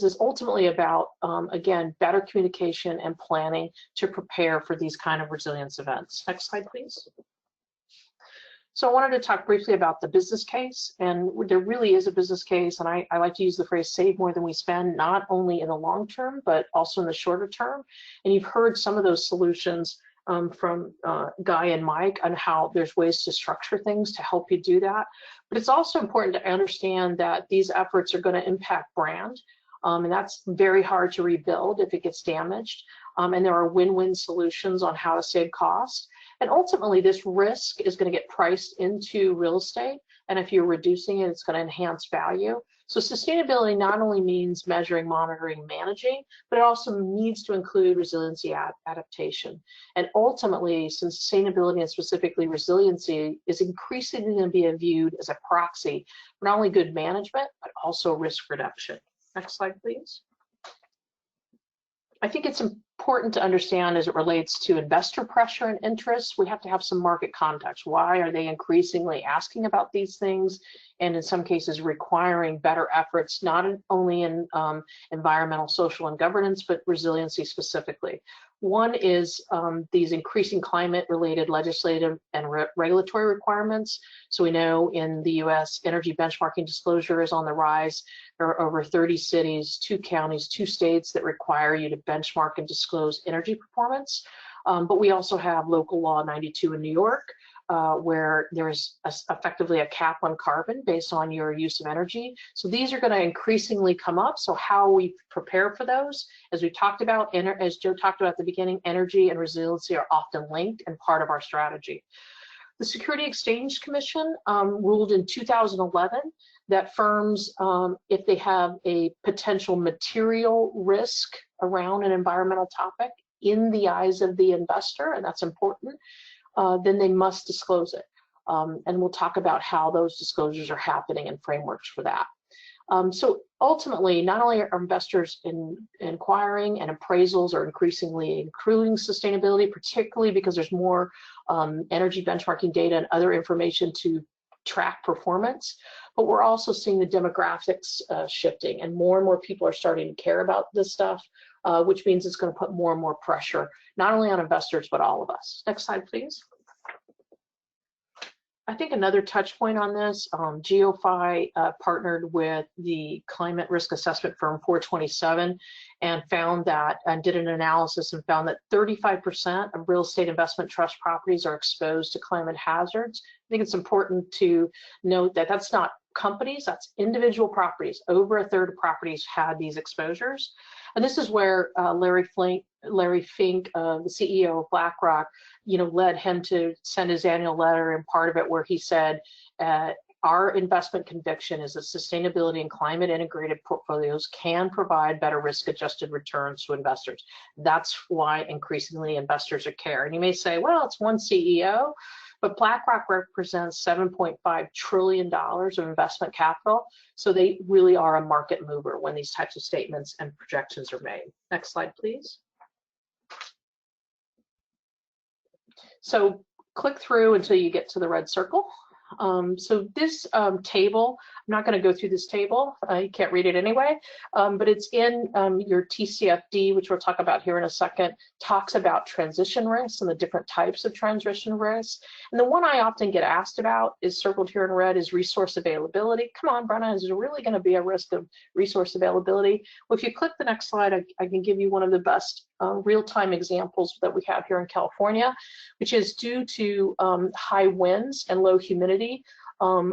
is ultimately about, again, better communication and planning to prepare for these kind of resilience events. Next slide, please. So I wanted to talk briefly about the business case, and there really is a business case, and I like to use the phrase save more than we spend, not only in the long term, but also in the shorter term. And you've heard some of those solutions from Guy and Mike on how there's ways to structure things to help you do that. But it's also important to understand that these efforts are going to impact brand, and that's very hard to rebuild if it gets damaged. And there are win-win solutions on how to save costs. And ultimately, this risk is going to get priced into real estate. And if you're reducing it, it's going to enhance value. So sustainability not only means measuring, monitoring, managing, but it also needs to include resiliency adaptation. And ultimately, since sustainability and specifically resiliency is increasingly going to be viewed as a proxy for not only good management, but also risk reduction. Next slide, please. I think it's important to understand as it relates to investor pressure and interest, we have to have some market context. Why are they increasingly asking about these things, and in some cases requiring better efforts, not only in environmental, social, and governance, but resiliency specifically? One is these increasing climate-related legislative and regulatory requirements. So we know in the US, energy benchmarking disclosure is on the rise. There are over 30 cities, 2 counties, 2 states that require you to benchmark and disclose energy performance. But we also have local law 92 in New York, where there's effectively a cap on carbon based on your use of energy. So these are going to increasingly come up. So how we prepare for those, as we talked about, and as Joe talked about at the beginning, energy and resiliency are often linked and part of our strategy. The Security Exchange Commission ruled in 2011 that firms, if they have a potential material risk around an environmental topic in the eyes of the investor, and that's important, then they must disclose it. And we'll talk about how those disclosures are happening and frameworks for that. So ultimately, not only are investors inquiring, and appraisals are increasingly including sustainability, particularly because there's more energy benchmarking data and other information to track performance, but we're also seeing the demographics shifting, and more people are starting to care about this stuff, which means it's going to put more and more pressure, not only on investors, but all of us. Next slide, please. I think another touch point on this, GeoPhy partnered with the climate risk assessment firm 427 and found that, and did an analysis and found that 35% of real estate investment trust properties are exposed to climate hazards. I think it's important to note that that's not companies, that's individual properties. Over a third of properties had these exposures. And this is where Larry Fink, the CEO of BlackRock, led him to send his annual letter, and part of it where he said, our investment conviction is that sustainability and climate integrated portfolios can provide better risk-adjusted returns to investors. That's why increasingly investors are care. And you may say, well, it's one CEO, but BlackRock represents $7.5 trillion of investment capital. So they really are a market mover when these types of statements and projections are made. Next slide, please. So click through until you get to the red circle. So this table, I'm not going to go through this table, you can't read it anyway, but it's in your TCFD, which we'll talk about here in a second, talks about transition risks and the different types of transition risks. And the one I often get asked about is circled here in red is resource availability. Come on, Brenna, is there really going to be a risk of resource availability? Well, if you click the next slide, I can give you one of the best real-time examples that we have here in California, which is due to high winds and low humidity,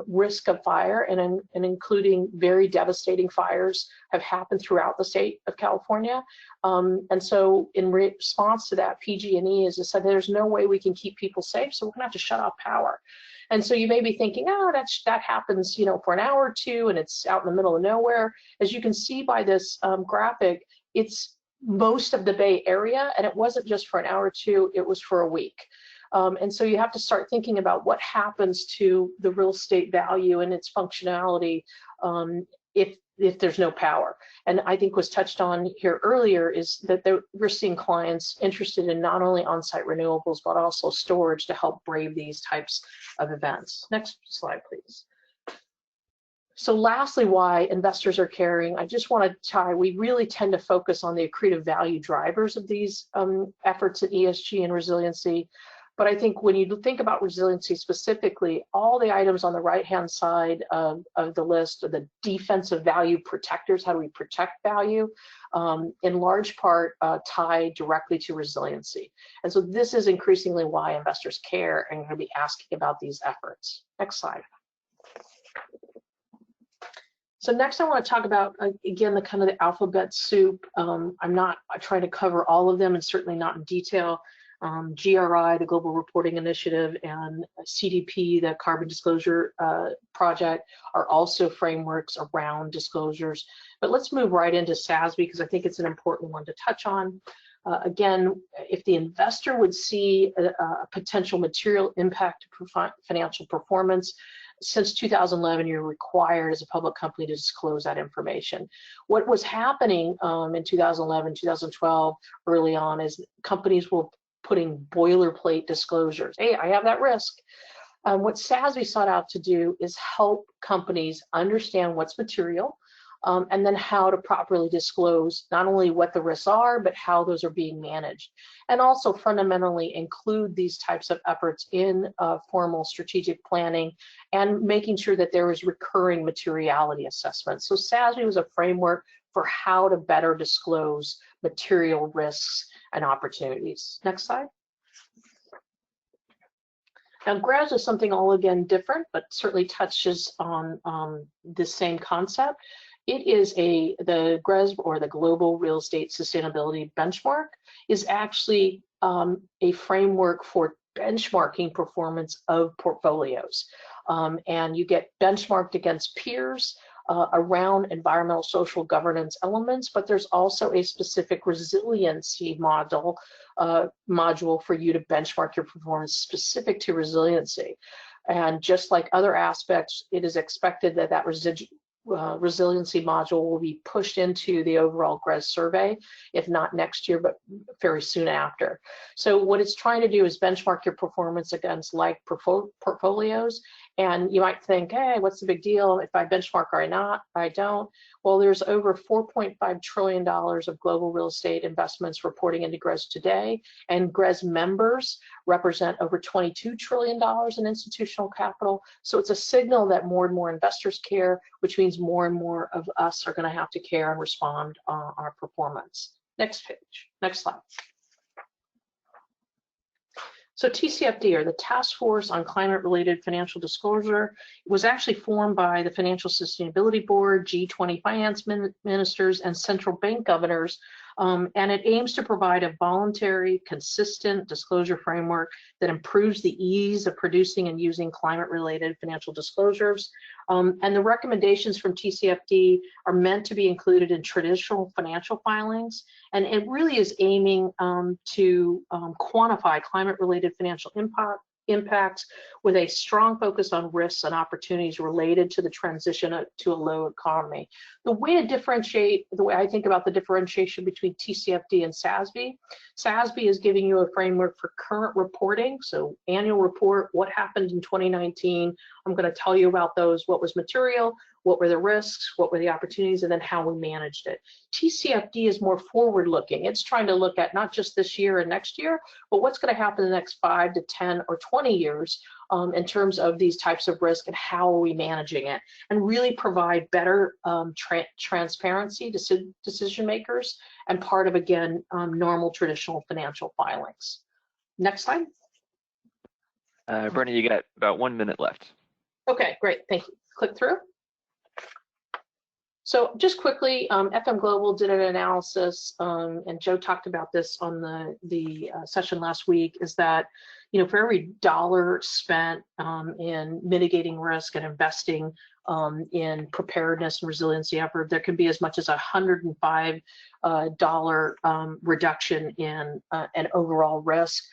risk of fire, and including very devastating fires have happened throughout the state of California. And so in response to that, PG&E has said there's no way we can keep people safe, so we're gonna have to shut off power. And so you may be thinking, oh, that happens, for an hour or two, and it's out in the middle of nowhere. As you can see by this graphic, it's most of the Bay Area, and it wasn't just for an hour or two, it was for a week. And so you have to start thinking about what happens to the real estate value and its functionality if there's no power. And I think was touched on here earlier is that we're seeing clients interested in not only on-site renewables, but also storage to help brave these types of events. Next slide, please. So lastly, why investors are caring, I just want to tie, we really tend to focus on the accretive value drivers of these efforts at ESG and resiliency. But I think when you think about resiliency specifically, all the items on the right-hand side of the list are the defensive value protectors. How do we protect value? In large part tie directly to resiliency. And so this is increasingly why investors care and are going to be asking about these efforts. Next slide. So next I want to talk about, again, the kind of the alphabet soup. I'm not trying to cover all of them and certainly not in detail. GRI, the Global Reporting Initiative, and CDP, the Carbon Disclosure Project, are also frameworks around disclosures. But let's move right into SASB because I think it's an important one to touch on. Again, if the investor would see a potential material impact to financial performance, since 2011, you're required as a public company to disclose that information. What was happening in 2011, 2012, early on, is companies were putting boilerplate disclosures. Hey, I have that risk. What SASB sought out to do is help companies understand what's material and then how to properly disclose not only what the risks are, but how those are being managed. And also fundamentally include these types of efforts in formal strategic planning and making sure that there is recurring materiality assessments. So SASB was a framework for how to better disclose material risks and opportunities. Next slide. Now, GRAS is something all again different, but certainly touches on the same concept. It is the GRAS, or the Global Real Estate Sustainability Benchmark, is actually a framework for benchmarking performance of portfolios. And you get benchmarked against peers around environmental, social, governance elements, but there's also a specific resiliency module for you to benchmark your performance specific to resiliency. And just like other aspects, it is expected that that resiliency module will be pushed into the overall GRAS survey, if not next year, but very soon after. So what it's trying to do is benchmark your performance against like portfolios. And you might think, hey, what's the big deal if I benchmark or not? I don't. Well, there's over $4.5 trillion of global real estate investments reporting into GRAS today, and GRAS members represent over $22 trillion in institutional capital. So it's a signal that more and more investors care, which means more and more of us are going to have to care and respond on our performance. Next page, next slide. So TCFD, or the Task Force on Climate-Related Financial Disclosure, was actually formed by the Financial Sustainability Board, G20 finance ministers, and central bank governors, and it aims to provide a voluntary, consistent disclosure framework that improves the ease of producing and using climate-related financial disclosures. And the recommendations from TCFD are meant to be included in traditional financial filings, and it really is aiming to quantify climate-related financial impacts with a strong focus on risks and opportunities related to the transition to a low economy. The way to differentiate, the way I think about the differentiation between TCFD and SASB, SASB is giving you a framework for current reporting, so annual report, what happened in 2019. I'm going to tell you about those, what was material, what were the risks, what were the opportunities, and then how we managed it. TCFD is more forward-looking. It's trying to look at not just this year and next year, but what's going to happen in the next 5 to 10 or 20 years in terms of these types of risk and how are we managing it, and really provide better transparency to decision makers and part of, again, normal traditional financial filings. Next slide. Bernie, you got about 1 minute left. Okay, great, thank you. Click through. So just quickly, FM Global did an analysis, and Joe talked about this on the session last week, is that you know, for every dollar spent in mitigating risk and investing in preparedness and resiliency effort, there can be as much as $105 reduction in an overall risk.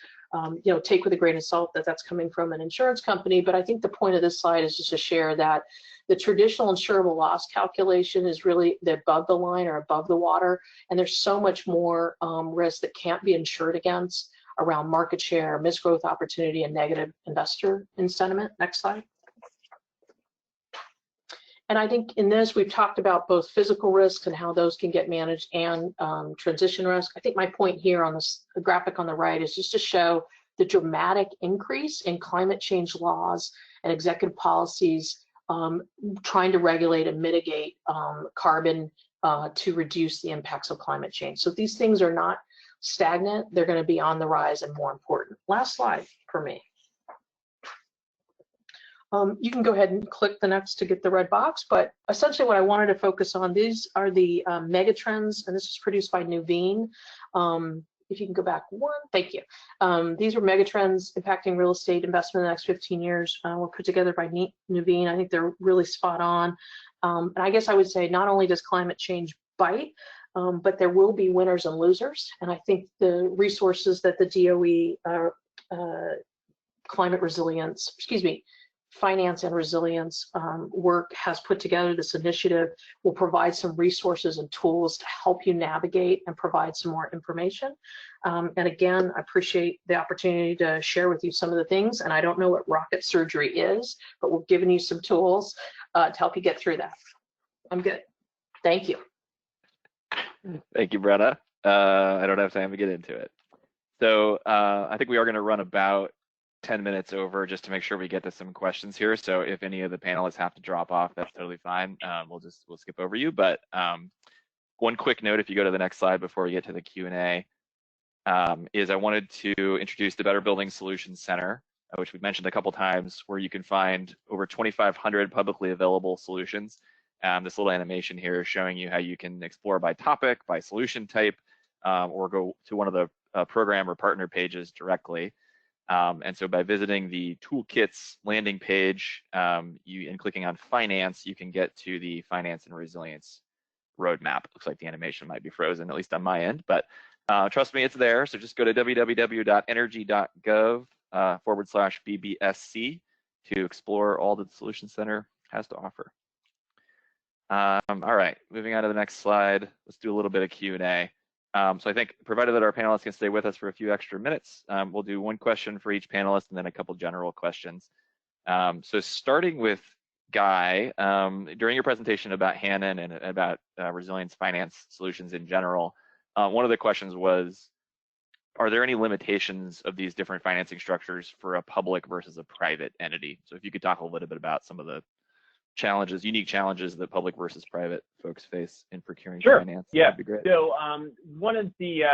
You know, take with a grain of salt that that's coming from an insurance company, but I think the point of this slide is just to share that the traditional insurable loss calculation is really above the line or above the water, and there's so much more risk that can't be insured against around market share, misgrowth opportunity, and negative investor sentiment. Next slide. And I think in this, we've talked about both physical risks and how those can get managed and transition risk. I think my point here on this graphic on the right is just to show the dramatic increase in climate change laws and executive policies trying to regulate and mitigate carbon to reduce the impacts of climate change. So these things are not stagnant, they're going to be on the rise and more important. Last slide for me. You can go ahead and click the next to get the red box, but essentially what I wanted to focus on, these are the megatrends, and this was produced by Nuveen. If you can go back one, thank you. These are megatrends impacting real estate investment in the next 15 years. Were put together by Nuveen. I think they're really spot on. And I guess I would say not only does climate change bite, but there will be winners and losers. And I think the resources that the DOE climate resilience, finance and resilience work has put together, this initiative will provide some resources and tools to help you navigate and provide some more information. And again, I appreciate the opportunity to share with you some of the things. And I don't know what rocket surgery is, but we're giving you some tools to help you get through that. I'm good. Thank you. Thank you, Brenna. I don't have time to get into it. So I think we are going to run about 10 minutes over just to make sure we get to some questions here. So if any of the panelists have to drop off, that's totally fine. We'll skip over you. But one quick note, if you go to the next slide before we get to the Q&A, is I wanted to introduce the Better Building Solutions Center, which we've mentioned a couple times, where you can find over 2,500 publicly available solutions. This little animation here is showing you how you can explore by topic, by solution type, or go to one of the program or partner pages directly. And so by visiting the toolkits landing page and clicking on finance, you can get to the finance and resilience roadmap. Looks like the animation might be frozen, at least on my end, but trust me, it's there. So just go to www.energy.gov/BBSC to explore all that the Solution Center has to offer. All right, moving on to the next slide. Let's do a little bit of Q&A. So I think, provided that our panelists can stay with us for a few extra minutes, we'll do one question for each panelist and then a couple general questions. So starting with Guy, during your presentation about Hannon and about resilience finance solutions in general, one of the questions was, are there any limitations of these different financing structures for a public versus a private entity? So if you could talk a little bit about some of the challenges, unique challenges that public versus private folks face in procuring finance. Yeah, that'd be great. So one of the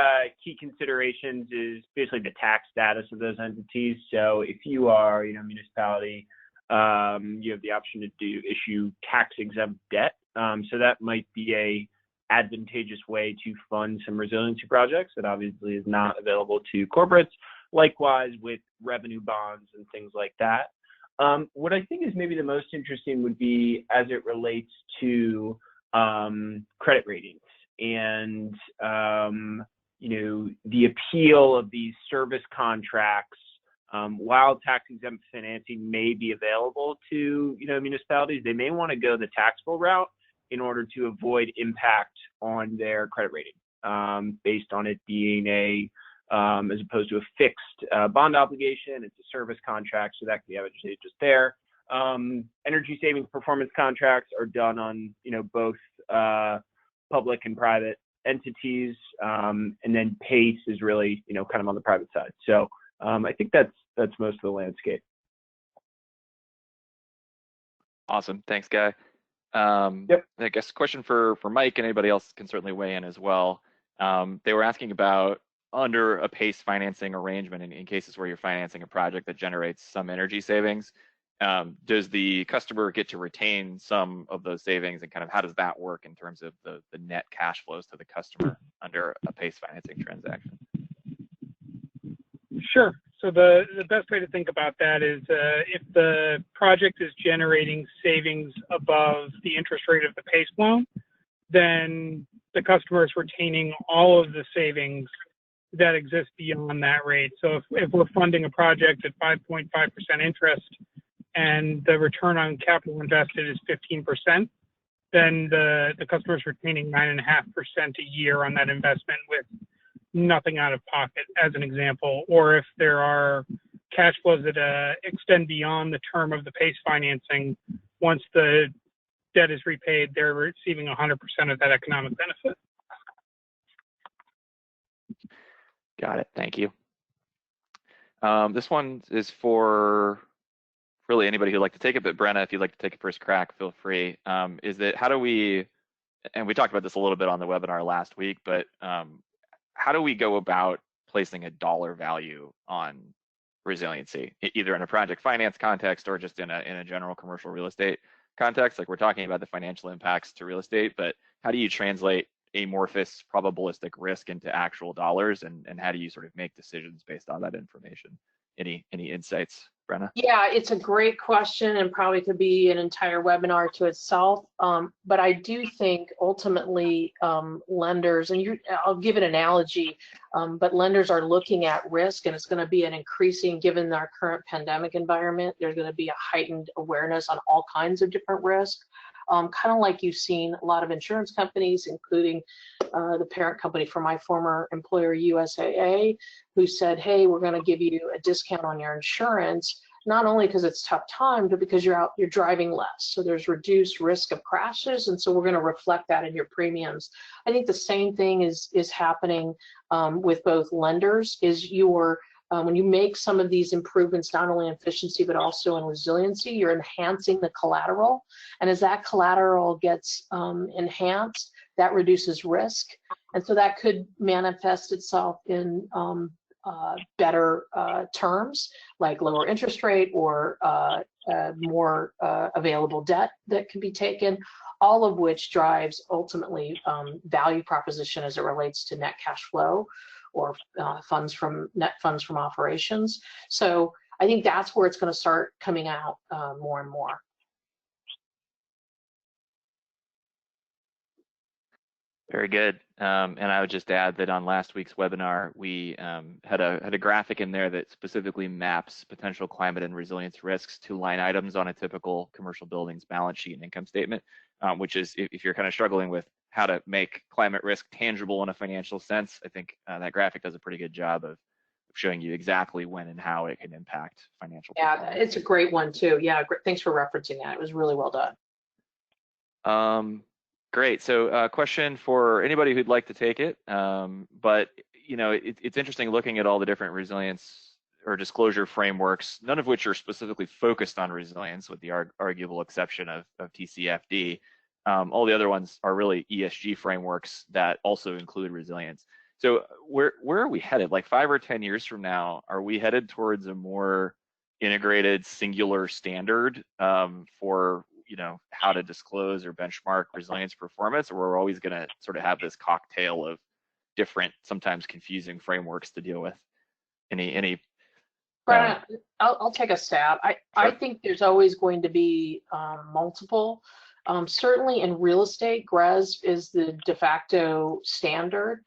key considerations is basically the tax status of those entities. So if you are, a municipality, you have the option to issue tax-exempt debt. So that might be a advantageous way to fund some resiliency projects that obviously is not available to corporates. Likewise with revenue bonds and things like that. What I think is maybe the most interesting would be as it relates to credit ratings and the appeal of these service contracts. While tax-exempt financing may be available to municipalities, they may want to go the taxable route in order to avoid impact on their credit rating, based on it being as opposed to a fixed bond obligation. It's a service contract, so that can be advantageous there. Energy savings performance contracts are done on both public and private entities, and then PACE is really kind of on the private side. So I think that's most of the landscape. Awesome, thanks, Guy. Yep. I guess question for Mike, and anybody else can certainly weigh in as well. They were asking about, under a PACE financing arrangement, in cases where you're financing a project that generates some energy savings, does the customer get to retain some of those savings, and kind of how does that work in terms of the net cash flows to the customer under a PACE financing transaction? Sure. So the best way to think about that is if the project is generating savings above the interest rate of the PACE loan, then the customer is retaining all of the savings that exist beyond that rate. So if we're funding a project at 5.5% interest and the return on capital invested is 15%, then the customer is retaining 9.5% a year on that investment with nothing out of pocket, as an example. Or if there are cash flows that extend beyond the term of the PACE financing, once the debt is repaid, they're receiving 100% of that economic benefit. Got it. Thank you. This one is for really anybody who'd like to take it, but Brenna, if you'd like to take a first crack, feel free. Is that how do we, and we talked about this a little bit on the webinar last week, but how do we go about placing a dollar value on resiliency, either in a project finance context or just in a general commercial real estate context? Like, we're talking about the financial impacts to real estate, but how do you translate amorphous probabilistic risk into actual dollars, and how do you sort of make decisions based on that information? Any insights, Brenna? Yeah, it's a great question and probably could be an entire webinar to itself. But I do think ultimately lenders, and I'll give an analogy, but lenders are looking at risk, and it's going to be an increasing, given our current pandemic environment, there's going to be a heightened awareness on all kinds of different risks. Kind of like you've seen a lot of insurance companies, including the parent company for my former employer, USAA, who said, hey, we're going to give you a discount on your insurance, not only because it's tough time, but because you're driving less. So there's reduced risk of crashes, and so we're going to reflect that in your premiums. I think the same thing is happening with both lenders. Is when you make some of these improvements, not only in efficiency, but also in resiliency, you're enhancing the collateral. And as that collateral gets enhanced, that reduces risk. And so that could manifest itself in better terms, like lower interest rate or more available debt that can be taken, all of which drives ultimately value proposition as it relates to net cash flow or net funds from operations. So I think that's where it's going to start coming out more and more. Very good. And I would just add that on last week's webinar, we had a graphic in there that specifically maps potential climate and resilience risks to line items on a typical commercial building's balance sheet and income statement, which is, if you're kind of struggling with how to make climate risk tangible in a financial sense, I think that graphic does a pretty good job of showing you exactly when and how it can impact financial performance. Yeah, it's a great one too. Yeah, thanks for referencing that. It was really well done. Great. So question for anybody who'd like to take it, but it's interesting looking at all the different resilience or disclosure frameworks, none of which are specifically focused on resilience, with the arguable exception of TCFD. All the other ones are really ESG frameworks that also include resilience. So where are we headed? Like 5 or 10 years from now, are we headed towards a more integrated singular standard for how to disclose or benchmark resilience performance, or we're always going to sort of have this cocktail of different, sometimes confusing frameworks to deal with? Any Brenna, I'll take a stab. I think there's always going to be multiple. Certainly in real estate, GRAS is the de facto standard.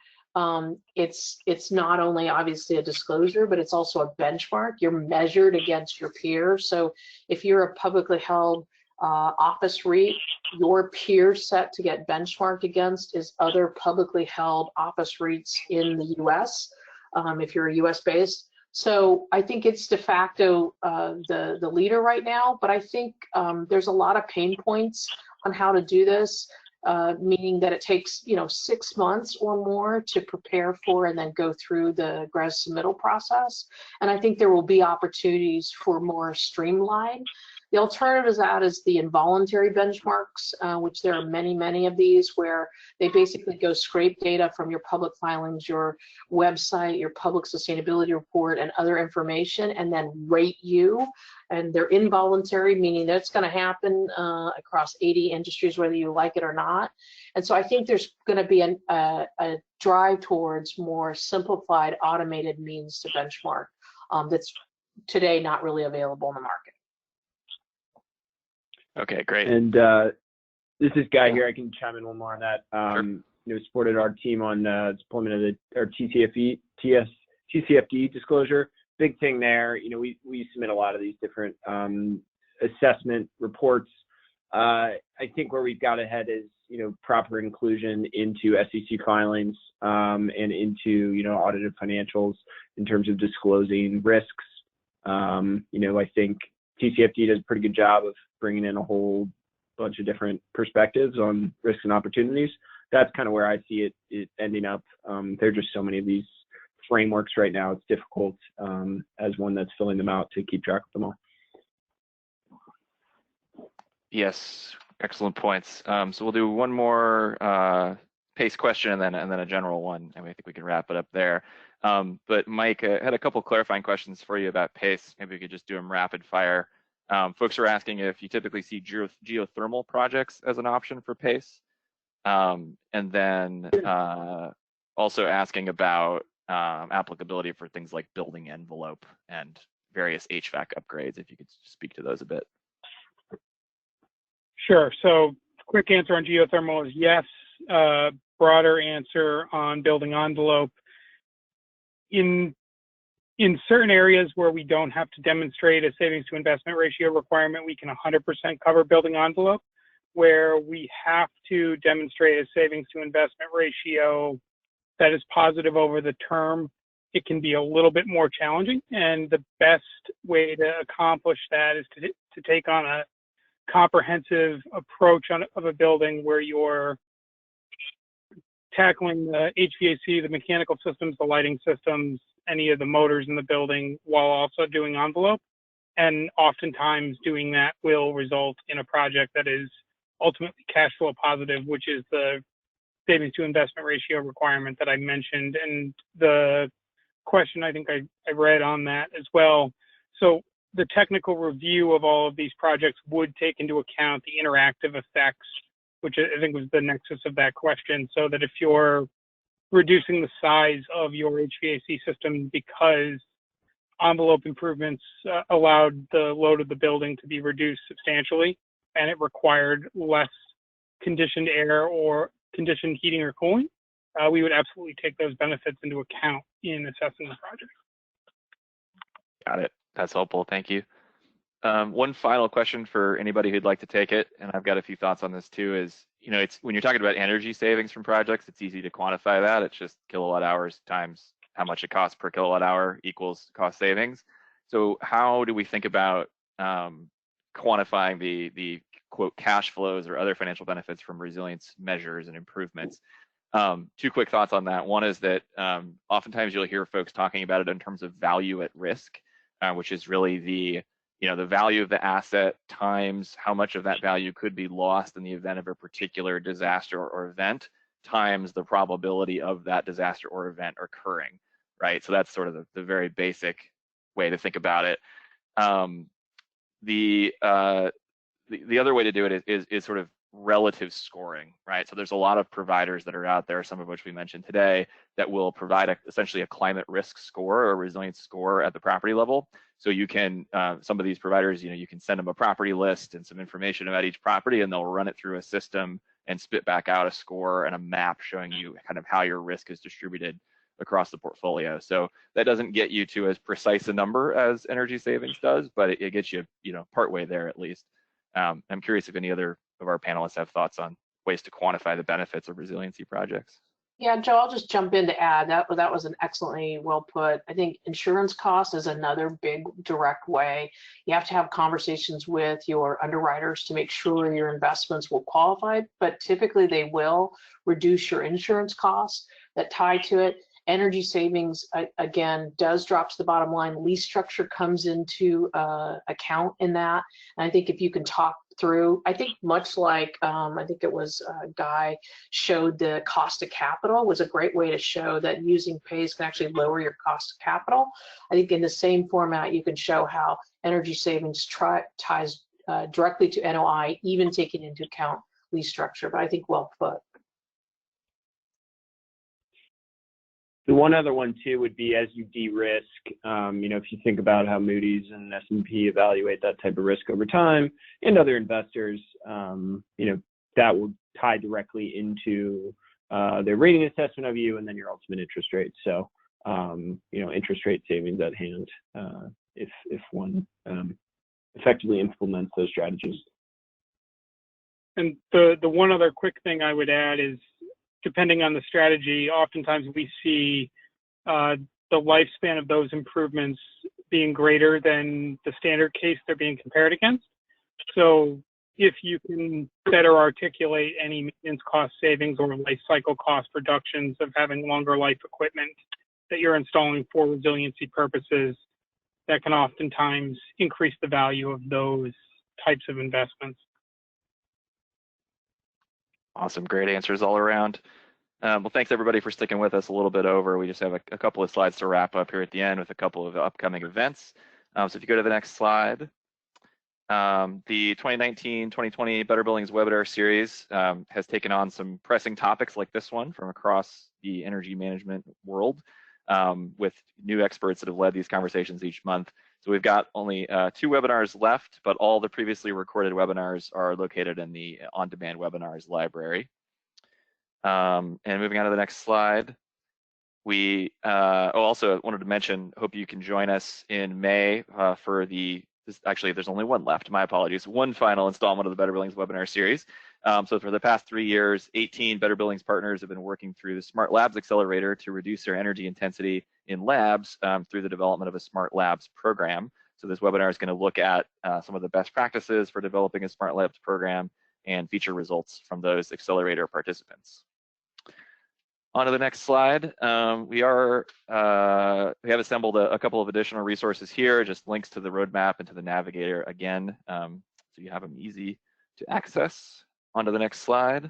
It's not only obviously a disclosure, but it's also a benchmark. You're measured against your peers. So if you're a publicly held office REIT, your peer set to get benchmarked against is other publicly held office REITs in the US, if you're US based. So I think it's de facto the leader right now, but I think there's a lot of pain points on how to do this, meaning that it takes 6 months or more to prepare for and then go through the GRAS submittal process. And I think there will be opportunities for more streamlined. The alternative to that is the involuntary benchmarks, which there are many, many of these, where they basically go scrape data from your public filings, your website, your public sustainability report, and other information, and then rate you. And they're involuntary, meaning that it's going to happen across 80 industries, whether you like it or not. And so I think there's going to be a drive towards more simplified, automated means to benchmark. that's today not really available in the market. Okay, great. And this is Guy here. I can chime in one more on that. Sure. Supported our team on deployment of our TCFD disclosure. Big thing there. We submit a lot of these different assessment reports. I think where we've got ahead is proper inclusion into SEC filings and into audited financials in terms of disclosing risks. I think TCFD does a pretty good job of bringing in a whole bunch of different perspectives on risks and opportunities. That's kind of where I see it ending up. There are just so many of these frameworks right now. It's difficult as one that's filling them out to keep track of them all. Yes, excellent points. So we'll do one more PACE question and then a general one, and I think we can wrap it up there. But Mike, I had a couple clarifying questions for you about PACE. Maybe we could just do them rapid fire. Folks are asking if you typically see geothermal projects as an option for PACE, and then also asking about applicability for things like building envelope and various HVAC upgrades, if you could speak to those a bit. Sure. So quick answer on geothermal is yes. Broader answer on building envelope. In certain areas where we don't have to demonstrate a savings to investment ratio requirement, we can 100% cover building envelope. Where we have to demonstrate a savings to investment ratio that is positive over the term, it can be a little bit more challenging. And the best way to accomplish that is to take on a comprehensive approach of a building where you're tackling the HVAC, the mechanical systems, the lighting systems, any of the motors in the building, while also doing envelope. And oftentimes doing that will result in a project that is ultimately cash flow positive, which is the savings to investment ratio requirement that I mentioned. And the question I think I read on that as well. So the technical review of all of these projects would take into account the interactive effects, which I think was the nexus of that question. So that if you're reducing the size of your HVAC system because envelope improvements allowed the load of the building to be reduced substantially, and it required less conditioned air or conditioned heating or cooling, we would absolutely take those benefits into account in assessing the project. Got it. That's helpful. Thank you. One final question for anybody who'd like to take it, and I've got a few thoughts on this too, is, it's when you're talking about energy savings from projects, it's easy to quantify that. It's just kilowatt hours times how much it costs per kilowatt hour equals cost savings. So how do we think about quantifying the quote cash flows or other financial benefits from resilience measures and improvements? Two quick thoughts on that. One is that oftentimes you'll hear folks talking about it in terms of value at risk, which is really the value of the asset times how much of that value could be lost in the event of a particular disaster or event times the probability of that disaster or event occurring, right? So that's sort of the very basic way to think about it. The other way to do it is sort of relative scoring, right? So there's a lot of providers that are out there, some of which we mentioned today, that will provide essentially a climate risk score or a resilience score at the property level. So you can, some of these providers, you can send them a property list and some information about each property, and they'll run it through a system and spit back out a score and a map showing you kind of how your risk is distributed across the portfolio. So that doesn't get you to as precise a number as energy savings does, but it gets you, partway there at least. I'm curious if any other of our panelists have thoughts on ways to quantify the benefits of resiliency projects. Yeah, Joe, I'll just jump in to add that was an excellently well put. I think insurance cost is another big direct way. You have to have conversations with your underwriters to make sure your investments will qualify, but typically they will reduce your insurance costs that tie to it. Energy savings, again, does drop to the bottom line. Lease structure comes into account in that. And I think if you can talk through, I think much like, I think it was Guy showed the cost of capital was a great way to show that using PACE can actually lower your cost of capital. I think in the same format, you can show how energy savings ties directly to NOI, even taking into account lease structure, but I think well put. The one other one too would be as you de-risk, if you think about how Moody's and S&P evaluate that type of risk over time, and other investors, that will tie directly into their rating assessment of you and then your ultimate interest rate. So, interest rate savings at hand if one effectively implements those strategies. And the one other quick thing I would add is, depending on the strategy, oftentimes we see the lifespan of those improvements being greater than the standard case they're being compared against. So if you can better articulate any maintenance cost savings or life cycle cost reductions of having longer life equipment that you're installing for resiliency purposes, that can oftentimes increase the value of those types of investments. Awesome, great answers all around. Well, thanks everybody for sticking with us a little bit over. We just have a couple of slides to wrap up here at the end with a couple of upcoming events. So if you go to the next slide, the 2019-2020 Better Buildings webinar series has taken on some pressing topics like this one from across the energy management world with new experts that have led these conversations each month. So we've got only 2 webinars left, but all the previously recorded webinars are located in the on-demand webinars library. And moving on to the next slide, we also wanted to mention, hope you can join us in May for actually there's only one left, my apologies, one final installment of the Better Buildings webinar series. So for the past 3 years, 18 Better Buildings partners have been working through the Smart Labs Accelerator to reduce their energy intensity in labs through the development of a Smart Labs program. So this webinar is going to look at some of the best practices for developing a Smart Labs program and feature results from those accelerator participants. On to the next slide. We have assembled a couple of additional resources here, just links to the roadmap and to the Navigator again, so you have them easy to access. On to the next slide.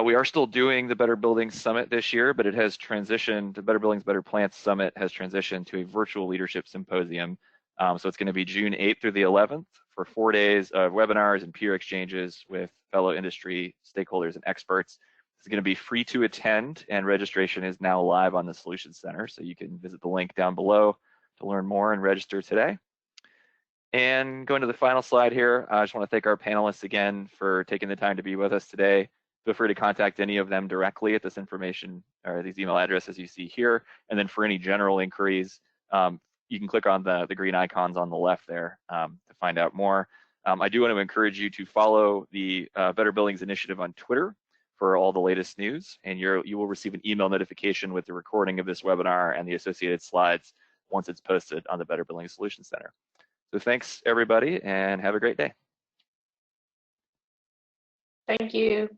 We are still doing the Better Buildings Summit this year, but it has transitioned, the Better Buildings, Better Plants Summit has transitioned to a virtual leadership symposium. So it's going to be June 8th through the 11th for 4 days of webinars and peer exchanges with fellow industry stakeholders and experts. It's going to be free to attend, and registration is now live on the Solutions Center, so you can visit the link down below to learn more and register today. And going to the final slide here, I just want to thank our panelists again for taking the time to be with us today. Feel free to contact any of them directly at this information or these email addresses you see here. And then for any general inquiries, you can click on the green icons on the left there to find out more. I do want to encourage you to follow the Better Buildings Initiative on Twitter for all the latest news, and you will receive an email notification with the recording of this webinar and the associated slides once it's posted on the Better Buildings Solutions Center. So thanks everybody, and have a great day. Thank you.